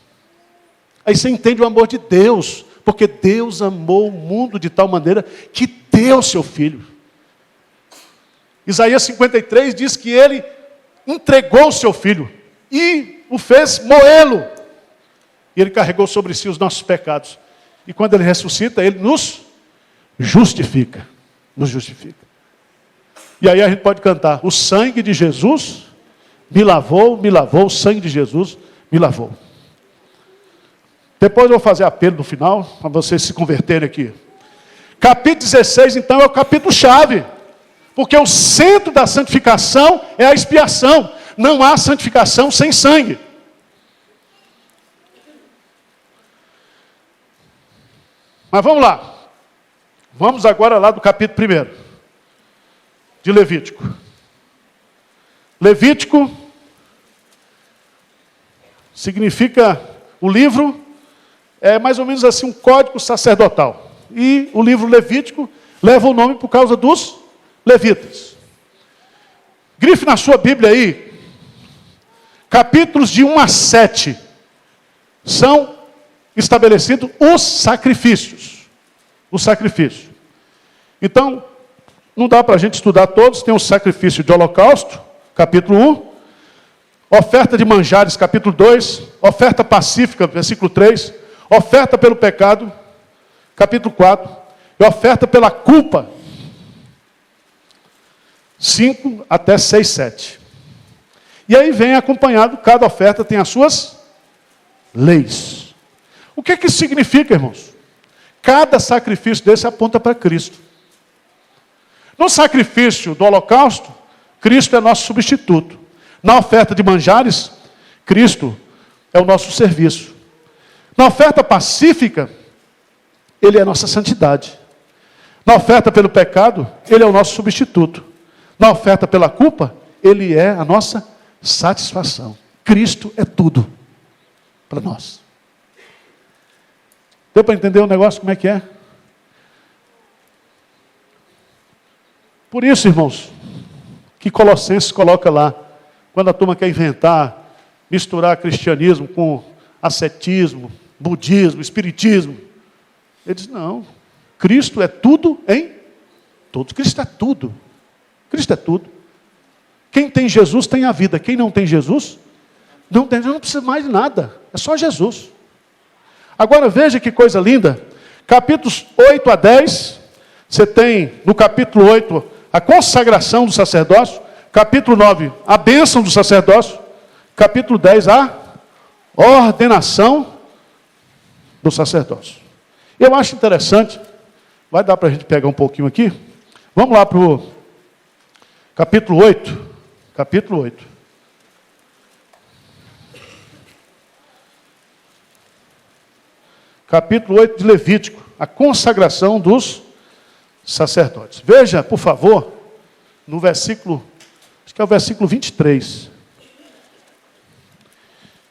Aí você entende o amor de Deus, porque Deus amou o mundo de tal maneira que deu seu Filho. Isaías 53 diz que Ele entregou o seu Filho e o fez moê-lo. E Ele carregou sobre si os nossos pecados. E quando Ele ressuscita, Ele nos justifica. Nos justifica. E aí a gente pode cantar: o sangue de Jesus me lavou, o sangue de Jesus me lavou. Depois eu vou fazer apelo no final, para vocês se converterem aqui. Capítulo 16, então, é o capítulo-chave. Porque o centro da santificação é a expiação. Não há santificação sem sangue. Mas vamos lá. Vamos agora lá do capítulo 1 de Levítico. Levítico significa o livro, é mais ou menos assim um código sacerdotal. E o livro Levítico leva o nome por causa dos levitas. Grife na sua Bíblia aí, capítulos de 1 a 7, são estabelecidos os sacrifícios. O sacrifício. Então, não dá para a gente estudar todos. Tem o sacrifício de holocausto, capítulo 1. Oferta de manjares, capítulo 2. Oferta pacífica, versículo 3. Oferta pelo pecado, capítulo 4. E oferta pela culpa, 5 até 6, 7. E aí vem acompanhado, cada oferta tem as suas leis. O que isso significa, irmãos? Cada sacrifício desse aponta para Cristo. No sacrifício do holocausto, Cristo é nosso substituto. Na oferta de manjares, Cristo é o nosso serviço. Na oferta pacífica, Ele é a nossa santidade. Na oferta pelo pecado, Ele é o nosso substituto. Na oferta pela culpa, Ele é a nossa satisfação. Cristo é tudo para nós. Deu para entender o negócio como é que é? Por isso, irmãos, que Colossenses coloca lá, quando a turma quer inventar, misturar cristianismo com ascetismo, budismo, espiritismo, ele diz: não, Cristo é tudo em todos. Cristo é tudo. Cristo é tudo. Quem tem Jesus tem a vida. Quem não tem Jesus, não precisa mais de nada. É só Jesus. Agora veja que coisa linda. Capítulos 8 a 10, você tem no capítulo 8 a consagração do sacerdócio. Capítulo 9, a bênção do sacerdócio. Capítulo 10, a ordenação do sacerdócio. Eu acho interessante, vai dar para a gente pegar um pouquinho aqui. Vamos lá para o capítulo 8. Capítulo 8. Capítulo 8 de Levítico, a consagração dos sacerdotes. Veja, por favor, no versículo, acho que é o versículo 23.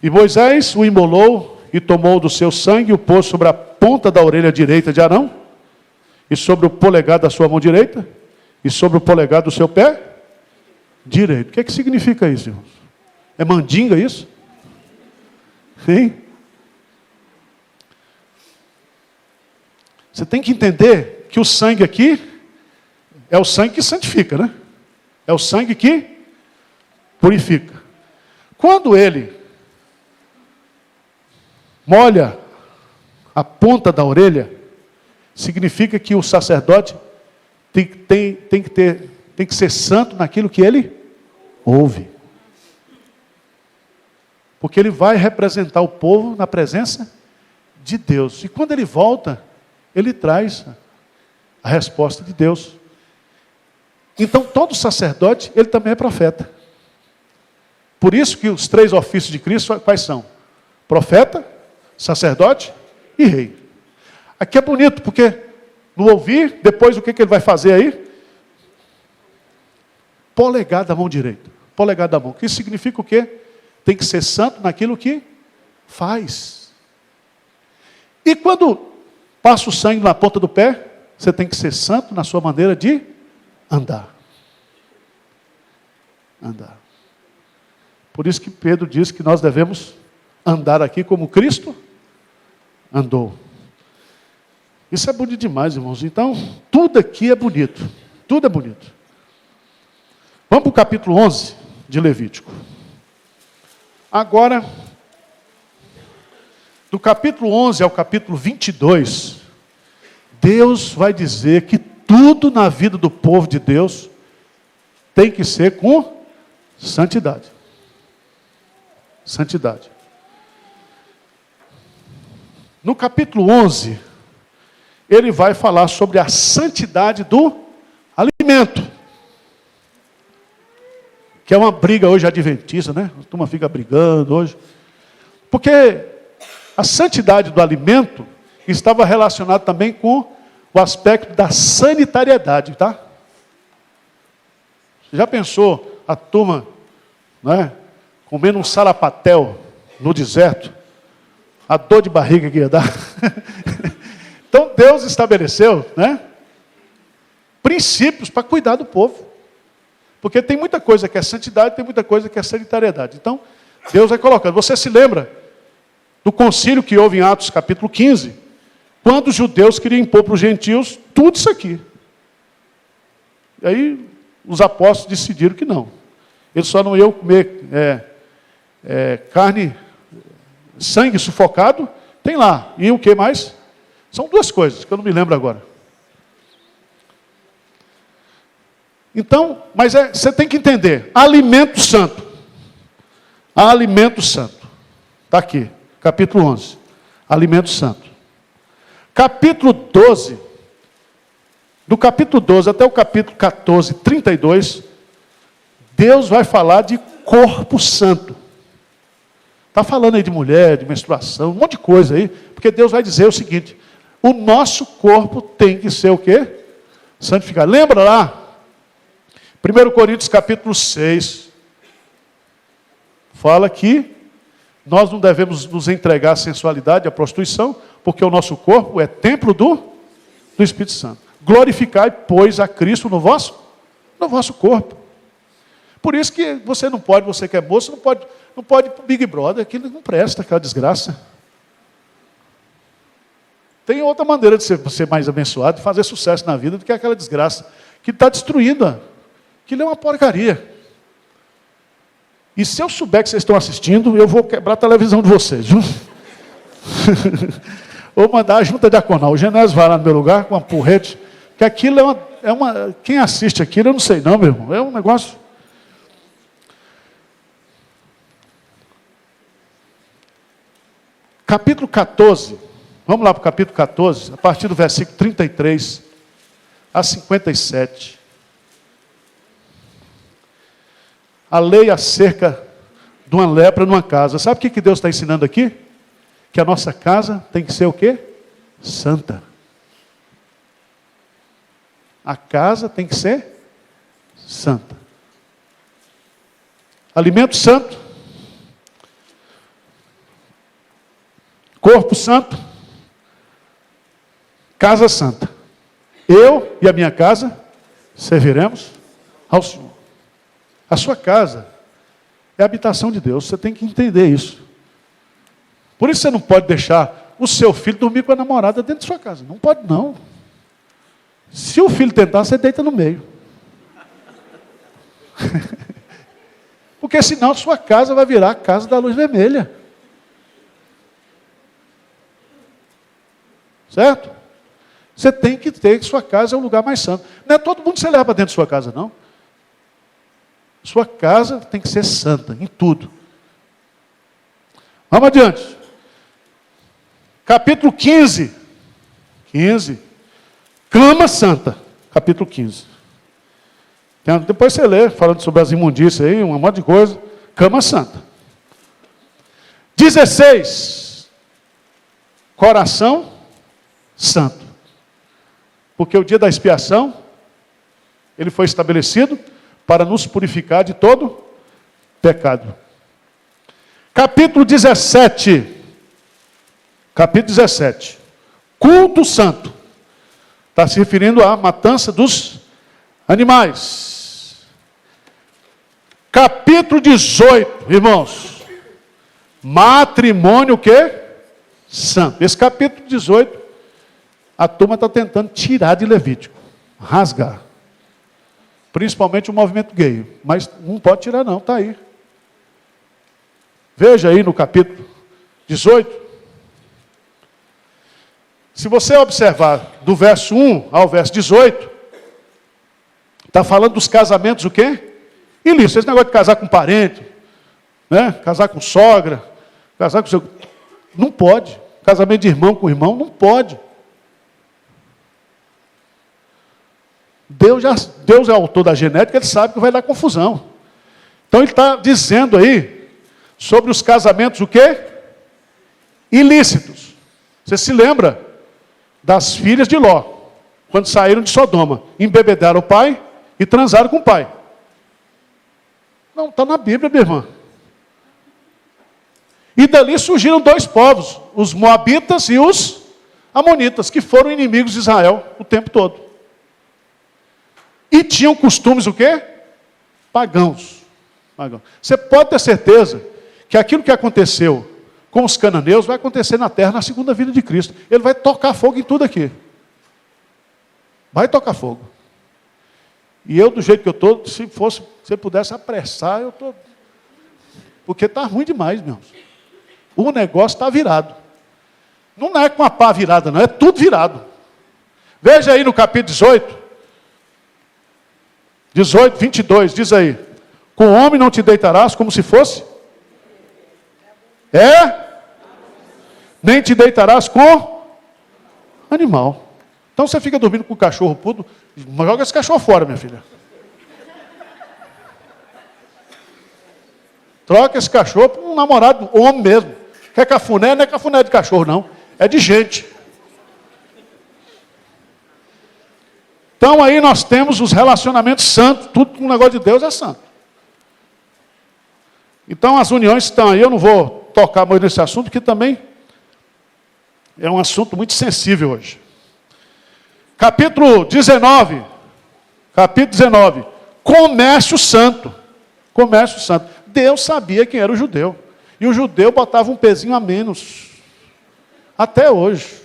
E Moisés o imolou e tomou do seu sangue e o pôs sobre a ponta da orelha direita de Arão, e sobre o polegar da sua mão direita, e sobre o polegar do seu pé direito. O que significa isso, irmãos? É mandinga isso? Sim. Você tem que entender que o sangue aqui é o sangue que santifica, né? É o sangue que purifica. Quando ele molha a ponta da orelha, significa que o sacerdote tem que ser santo naquilo que ele ouve. Porque ele vai representar o povo na presença de Deus. E quando ele volta, ele traz a resposta de Deus. Então, todo sacerdote, ele também é profeta. Por isso que os 3 ofícios de Cristo, quais são? Profeta, sacerdote e rei. Aqui é bonito, porque no ouvir, depois o que ele vai fazer aí? Polegar da mão direita. Polegar da mão. Que significa o quê? Tem que ser santo naquilo que faz. E quando passa o sangue na ponta do pé, você tem que ser santo na sua maneira de andar. andar. Por isso que Pedro diz que nós devemos andar aqui como Cristo andou. Isso é bonito demais, irmãos. Então, tudo aqui é bonito. Tudo é bonito. Vamos para o capítulo 11 de Levítico. Agora, do capítulo 11 ao capítulo 22, Deus vai dizer que tudo na vida do povo de Deus tem que ser com santidade. Santidade. No capítulo 11, ele vai falar sobre a santidade do alimento. Que é uma briga hoje adventista, né? A turma fica brigando hoje. Porque a santidade do alimento estava relacionada também com o aspecto da sanitariedade, tá? Você já pensou a turma, né, comendo um sarapatel no deserto? A dor de barriga que ia dar. Então Deus estabeleceu, né, princípios para cuidar do povo. Porque tem muita coisa que é santidade, tem muita coisa que é sanitariedade. Então, Deus vai colocando. Você se lembra do concílio que houve em Atos capítulo 15, quando os judeus queriam impor para os gentios tudo isso aqui. E aí os apóstolos decidiram que não. Eles só não iam comer carne, sangue sufocado, tem lá. E o que mais? São duas coisas que eu não me lembro agora. Então, mas você tem que entender, alimento santo. Alimento santo. Está aqui, capítulo 11. Alimento santo. Capítulo 12, do capítulo 12 até o capítulo 14, 32, Deus vai falar de corpo santo. Está falando aí de mulher, de menstruação, um monte de coisa aí, porque Deus vai dizer o seguinte, o nosso corpo tem que ser o quê? Santificado. Lembra lá? 1 Coríntios capítulo 6, fala que nós não devemos nos entregar à sensualidade, à prostituição, porque o nosso corpo é templo do Espírito Santo. Glorificai, pois, a Cristo no vosso corpo. Por isso que você não pode, você que é moço, não pode ir para o Big Brother, aquilo não presta, aquela desgraça. Tem outra maneira de ser mais abençoado, de fazer sucesso na vida, do que aquela desgraça, que está destruindo. Aquilo é uma porcaria. E se eu souber que vocês estão assistindo, eu vou quebrar a televisão de vocês, viu? Ou mandar a junta diaconal. O Genésio vai lá no meu lugar com uma porrete, que aquilo é uma... Quem assiste aquilo, eu não sei não, meu irmão. É um negócio... Capítulo 14. Vamos lá para o capítulo 14, a partir do versículo 33 a 57. A lei acerca de uma lepra numa casa. Sabe o que Deus está ensinando aqui? Que a nossa casa tem que ser o quê? Santa. A casa tem que ser santa. Alimento santo. Corpo santo. Casa santa. Eu e a minha casa serviremos ao Senhor. A sua casa é a habitação de Deus. Você tem que entender isso. Por isso você não pode deixar o seu filho dormir com a namorada dentro de sua casa. Não pode, não. Se o filho tentar, você deita no meio. Porque senão a sua casa vai virar a casa da luz vermelha. Certo? Você tem que ter que sua casa é o lugar mais santo. Não é todo mundo que você leva para dentro de sua casa, não. Sua casa tem que ser santa, em tudo. Vamos adiante. Capítulo 15. Cama santa. Capítulo 15. Depois você lê, falando sobre as imundícias aí, um monte de coisa. Cama santa. 16. Coração santo. Porque o dia da expiação, ele foi estabelecido para nos purificar de todo pecado. Capítulo 17. Capítulo 17. Culto santo. Está se referindo à matança dos animais. Capítulo 18, irmãos. Matrimônio o quê? Santo. Esse capítulo 18, a turma está tentando tirar de Levítico. Rasgar. Principalmente o movimento gay. Mas não pode tirar não, está aí. Veja aí no capítulo 18. Se você observar do verso 1 ao verso 18, está falando dos casamentos o quê? Ilícito. Esse negócio de casar com parente, né? Casar com sogra, casar com seu... Não pode. Casamento de irmão com irmão, não pode. Deus é o autor da genética, ele sabe que vai dar confusão. Então ele está dizendo aí sobre os casamentos o quê? Ilícitos. Você se lembra das filhas de Ló, quando saíram de Sodoma, embebedaram o pai e transaram com o pai. Não, está na Bíblia, minha irmã. E dali surgiram dois povos, os moabitas e os amonitas, que foram inimigos de Israel o tempo todo. E tinham costumes o quê? Pagãos. Você pode ter certeza que aquilo que aconteceu com os cananeus vai acontecer na terra na segunda vinda de Cristo. Ele vai tocar fogo em tudo aqui. Vai tocar fogo. E eu, do jeito que eu estou, se eu pudesse apressar, eu estou... Porque está ruim demais, meus. O negócio está virado. Não é com a pá virada, não. É tudo virado. Veja aí no capítulo 18, 22, diz aí. Com o homem não te deitarás como se fosse? Nem te deitarás com animal. Então você fica dormindo com o cachorro puto, joga esse cachorro fora, minha filha. Troca esse cachorro por um namorado homem mesmo. Quer cafuné? Não é cafuné de cachorro, não. É de gente. Então aí nós temos os relacionamentos santos. Tudo com o negócio de Deus é santo. Então as uniões estão aí. Eu não vou tocar mais nesse assunto, porque também é um assunto muito sensível hoje. Capítulo 19. Comércio santo. Comércio santo. Deus sabia quem era o judeu. E o judeu botava um pezinho a menos. Até hoje.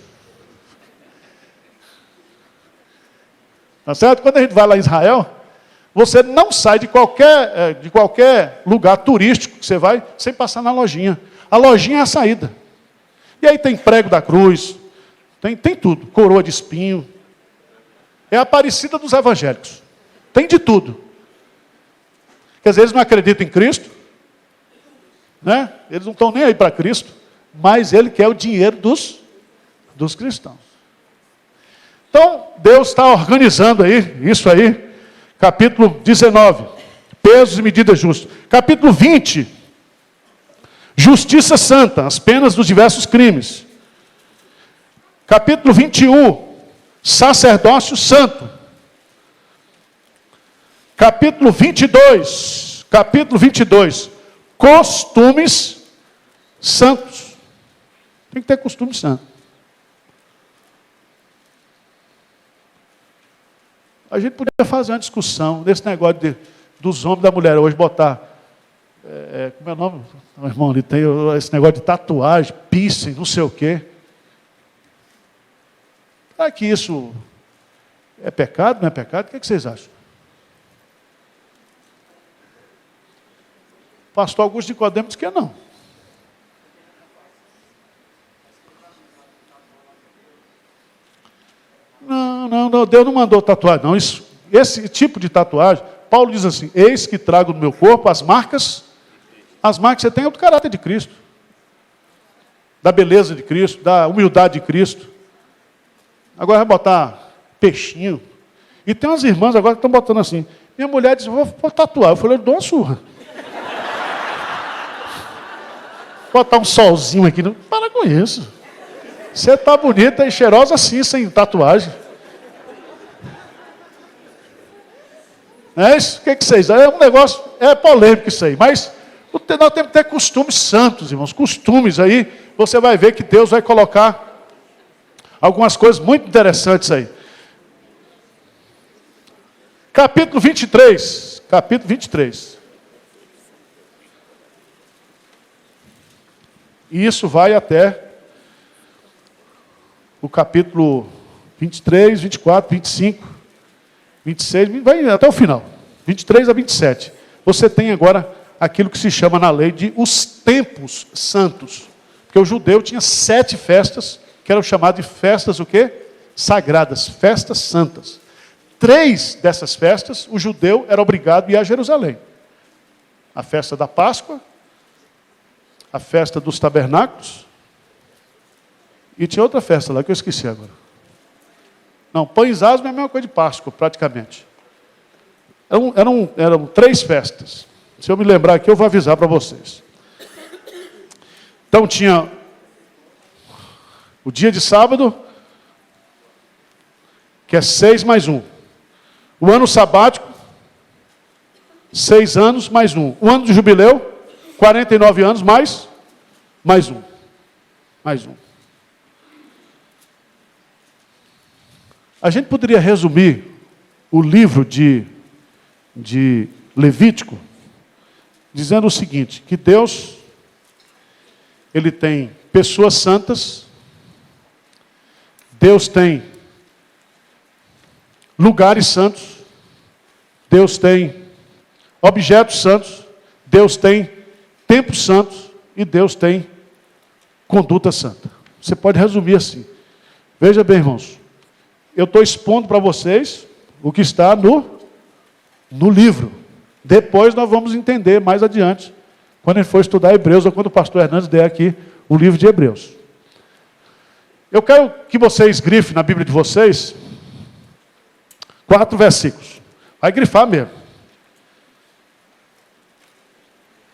Tá certo? Quando a gente vai lá em Israel, você não sai de qualquer lugar turístico que você vai sem passar na lojinha. A lojinha é a saída. E aí tem prego da cruz, tem tudo. Coroa de espinho. É a Aparecida dos evangélicos. Tem de tudo. Quer dizer, eles não acreditam em Cristo, né? Eles não estão nem aí para Cristo, mas Ele quer o dinheiro dos cristãos. Então, Deus está organizando aí, isso aí, capítulo 19, pesos e medidas justas. Capítulo 20, justiça santa, as penas dos diversos crimes. Capítulo 21, sacerdócio santo. Capítulo 22, costumes santos. Tem que ter costume santo. A gente podia fazer uma discussão desse negócio dos homens e da mulher hoje, botar, como é o nome? Meu irmão, ali tem esse negócio de tatuagem, piercing, não sei o quê. Será que isso é pecado, não é pecado? O que vocês acham? Pastor Augusto Nicodemo disse que não. Não, Deus não mandou tatuagem, não. Esse tipo de tatuagem, Paulo diz assim, eis que trago no meu corpo as marcas que você tem é do caráter de Cristo, da beleza de Cristo, da humildade de Cristo. Agora vai botar peixinho. E tem umas irmãs agora que estão botando assim, minha mulher disse, vou tatuar. Eu falei, eu dou uma surra. Botar um solzinho aqui, não para com isso. Você está bonita e cheirosa assim, sem tatuagem. É isso? O que vocês acham? É um negócio, é polêmico isso aí, mas nós temos que ter costumes santos, irmãos. Costumes aí, você vai ver que Deus vai colocar algumas coisas muito interessantes aí. Capítulo 23. E isso vai até o capítulo 23, 24, 25, 26, vai até o final. 23 a 27. Você tem agora aquilo que se chama na lei de os tempos santos. Porque o judeu tinha 7 festas, que eram chamadas de festas o quê? Sagradas, festas santas. 3 dessas festas, o judeu era obrigado a ir a Jerusalém. A festa da Páscoa, a festa dos tabernáculos, e tinha outra festa lá que eu esqueci agora. Não, pães asmos é a mesma coisa de Páscoa, praticamente. Eram 3 festas. Se eu me lembrar aqui, eu vou avisar para vocês. Então tinha o dia de sábado, que é 6 mais 1. O ano sabático, 6 anos mais 1. O ano de jubileu, 49 anos mais 1. Mais 1. A gente poderia resumir o livro de Levítico dizendo o seguinte, que Deus, Ele tem pessoas santas, Deus tem lugares santos, Deus tem objetos santos, Deus tem tempos santos e Deus tem conduta santa. Você pode resumir assim. Veja bem, irmãos, eu estou expondo para vocês o que está no livro. Depois nós vamos entender mais adiante, quando a gente for estudar Hebreus, ou quando o pastor Hernandes der aqui o livro de Hebreus. Eu quero que vocês grifem na Bíblia de vocês 4 versículos. Vai grifar mesmo.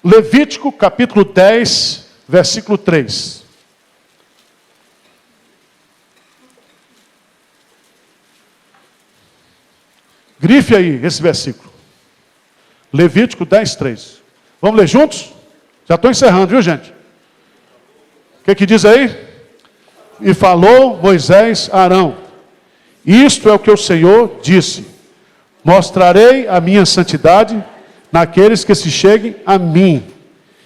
Levítico capítulo 10, versículo 3. Grife aí esse versículo. Levítico 10, 3. Vamos ler juntos? Já estou encerrando, viu, gente? O que diz aí? E falou Moisés a Arão: isto é o que o Senhor disse: mostrarei a minha santidade naqueles que se cheguem a mim,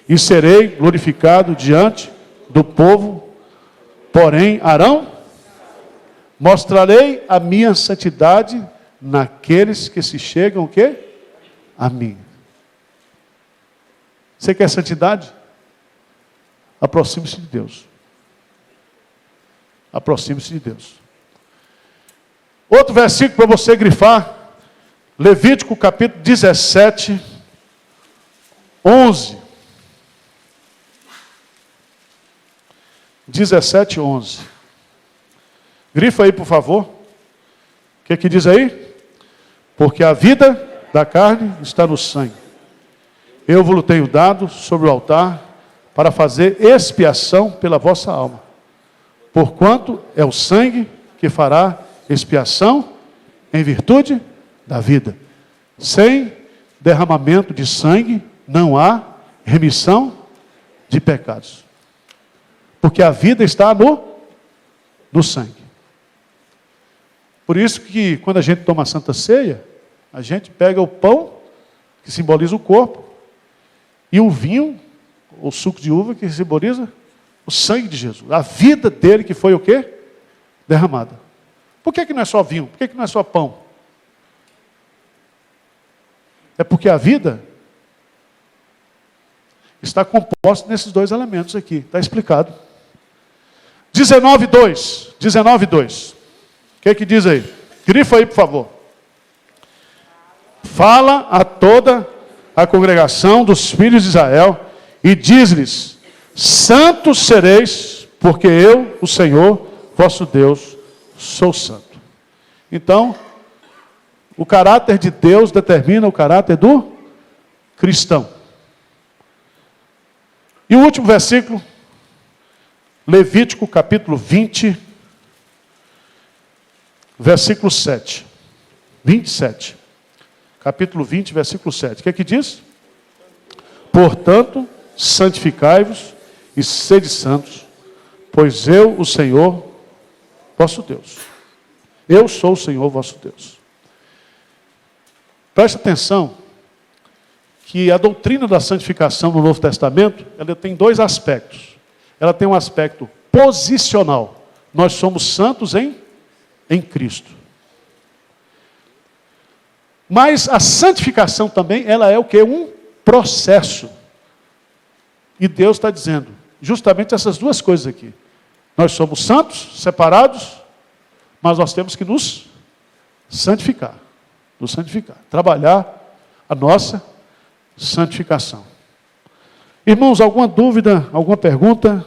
e serei glorificado diante do povo. Porém, Arão, mostrarei a minha santidade naqueles que se chegam o quê? A mim. Você quer santidade? Aproxime-se de Deus. Aproxime-se de Deus. Outro versículo para você grifar. Levítico capítulo 17, 11. 17, 11. Grifa aí, por favor. O que diz aí? Porque a vida da carne está no sangue. Eu vos tenho dado sobre o altar para fazer expiação pela vossa alma. Porquanto é o sangue que fará expiação em virtude da vida. Sem derramamento de sangue não há remissão de pecados. Porque a vida está no sangue. Por isso que quando a gente toma a Santa Ceia, a gente pega o pão, que simboliza o corpo, e o vinho, o suco de uva, que simboliza o sangue de Jesus. A vida dele que foi o quê? Derramada. Por que não é só vinho? Por que não é só pão? É porque a vida está composta nesses 2 elementos aqui. Está explicado. 19:2. 19:2. O que diz aí? Grifa aí, por favor. Fala a toda a congregação dos filhos de Israel e diz-lhes: santos sereis, porque eu, o Senhor, vosso Deus, sou santo. Então, o caráter de Deus determina o caráter do cristão. E o último versículo, Levítico capítulo 20, versículo 7. 27. Capítulo 20, versículo 7. O que diz? Portanto, santificai-vos e sede santos, pois eu, o Senhor, vosso Deus. Eu sou o Senhor, vosso Deus. Preste atenção que a doutrina da santificação no Novo Testamento, ela tem 2 aspectos. ela tem um aspecto posicional. Nós somos santos em Cristo. Mas a santificação também, ela é o quê? Um processo. E Deus está dizendo justamente essas duas coisas aqui. Nós somos santos, separados, mas nós temos que nos santificar. Nos santificar. Trabalhar a nossa santificação. Irmãos, alguma dúvida, alguma pergunta?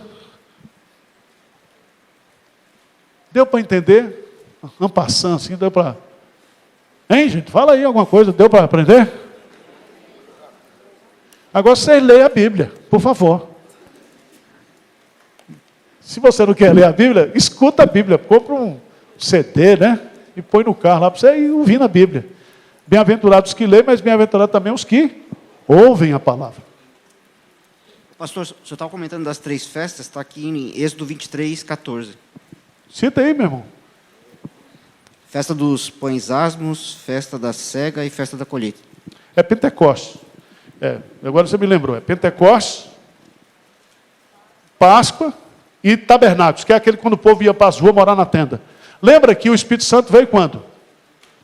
Deu para entender? En passant, assim, deu para... Hein, gente? Fala aí alguma coisa, deu para aprender? Agora vocês leiam a Bíblia, por favor. Se você não quer ler a Bíblia, escuta a Bíblia, compra um CD, né? E põe no carro lá para você ir ouvindo a Bíblia. Bem-aventurados os que lêem, mas bem-aventurados também os que ouvem a palavra. Pastor, o senhor estava comentando das 3 festas, está aqui em Êxodo 23, 14. Cita aí, meu irmão. Festa dos pães asmos, festa da cega e festa da colheita. É Pentecostes. Agora você me lembrou. É Pentecostes, Páscoa e Tabernáculos, que é aquele quando o povo ia para as ruas morar na tenda. Lembra que o Espírito Santo veio quando?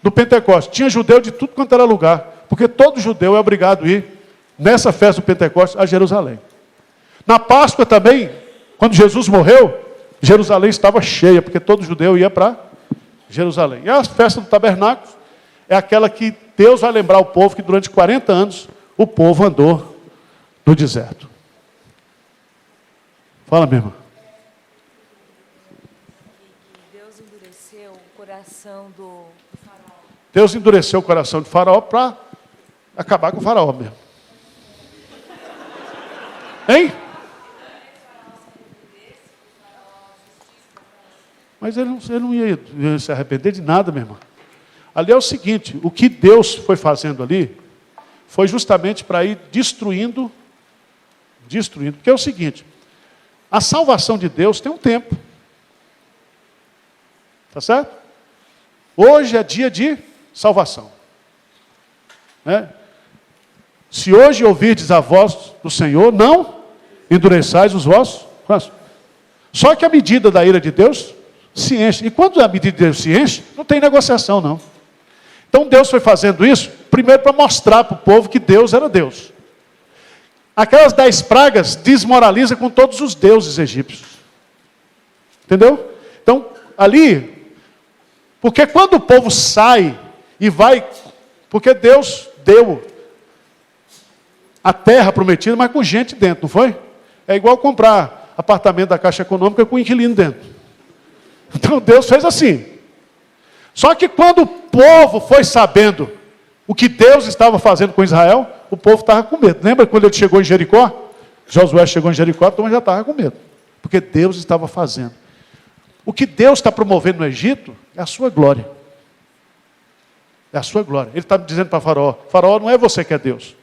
Do Pentecostes. Tinha judeu de tudo quanto era lugar. Porque todo judeu é obrigado a ir, nessa festa do Pentecostes, a Jerusalém. Na Páscoa também, quando Jesus morreu, Jerusalém estava cheia, porque todo judeu ia para Jerusalém. E a festa do Tabernáculo é aquela que Deus vai lembrar o povo que durante 40 anos o povo andou no deserto. Fala, minha irmã. Deus endureceu o coração do faraó. Deus endureceu o coração de Faraó para acabar com o Faraó mesmo. Hein? Mas ele não ia se arrepender de nada, meu irmão. Ali é o seguinte, o que Deus foi fazendo ali, foi justamente para ir destruindo. Porque é o seguinte, a salvação de Deus tem um tempo. Tá certo? Hoje é dia de salvação. Se hoje ouvirdes a voz do Senhor, não endureçais os vossos corações. Só que a medida da ira de Deus se enche. E quando a medida de Deus se enche, não tem negociação, não. Então Deus foi fazendo isso, primeiro para mostrar para o povo que Deus era Deus. Aquelas 10 pragas desmoraliza com todos os deuses egípcios. Entendeu? Então, ali, porque quando o povo sai e vai, porque Deus deu a terra prometida, mas com gente dentro, não foi? É igual comprar apartamento da Caixa Econômica com inquilino dentro. Então Deus fez assim. Só que quando o povo foi sabendo o que Deus estava fazendo com Israel, o povo estava com medo. Lembra quando ele chegou em Jericó? Josué chegou em Jericó, então já estava com medo. Porque Deus estava fazendo. O que Deus está promovendo no Egito é a sua glória. É a sua glória. Ele está dizendo para Faraó, Faraó, não é você que é Deus.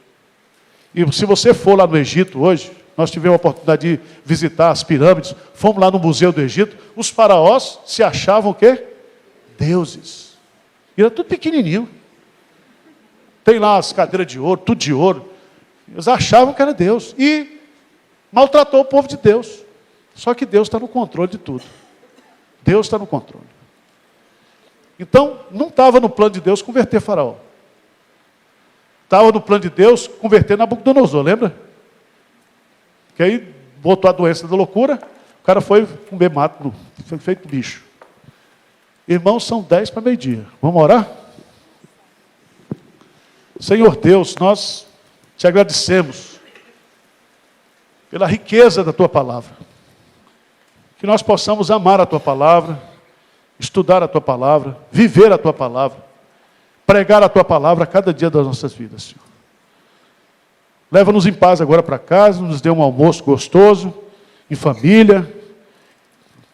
E se você for lá no Egito hoje, nós tivemos a oportunidade de visitar as pirâmides, fomos lá no Museu do Egito, os faraós se achavam o quê? Deuses. E era tudo pequenininho. Tem lá as cadeiras de ouro, tudo de ouro. Eles achavam que era Deus. E maltratou o povo de Deus. Só que Deus está no controle de tudo. Deus está no controle. Então, não estava no plano de Deus converter Faraó. Estava no plano de Deus converter Nabucodonosor, lembra? Que aí botou a doença da loucura, o cara foi comer mato, foi feito bicho. Irmãos, são 10 para meio-dia. Vamos orar? Senhor Deus, nós te agradecemos pela riqueza da tua palavra. Que nós possamos amar a tua palavra, estudar a tua palavra, viver a tua palavra, pregar a tua palavra a cada dia das nossas vidas, Senhor. Leva-nos em paz agora para casa, nos dê um almoço gostoso, em família,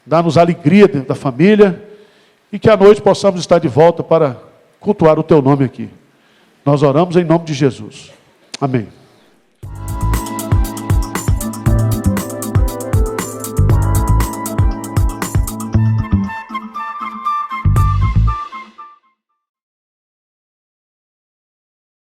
dá-nos alegria dentro da família, e que à noite possamos estar de volta para cultuar o teu nome aqui. Nós oramos em nome de Jesus. Amém.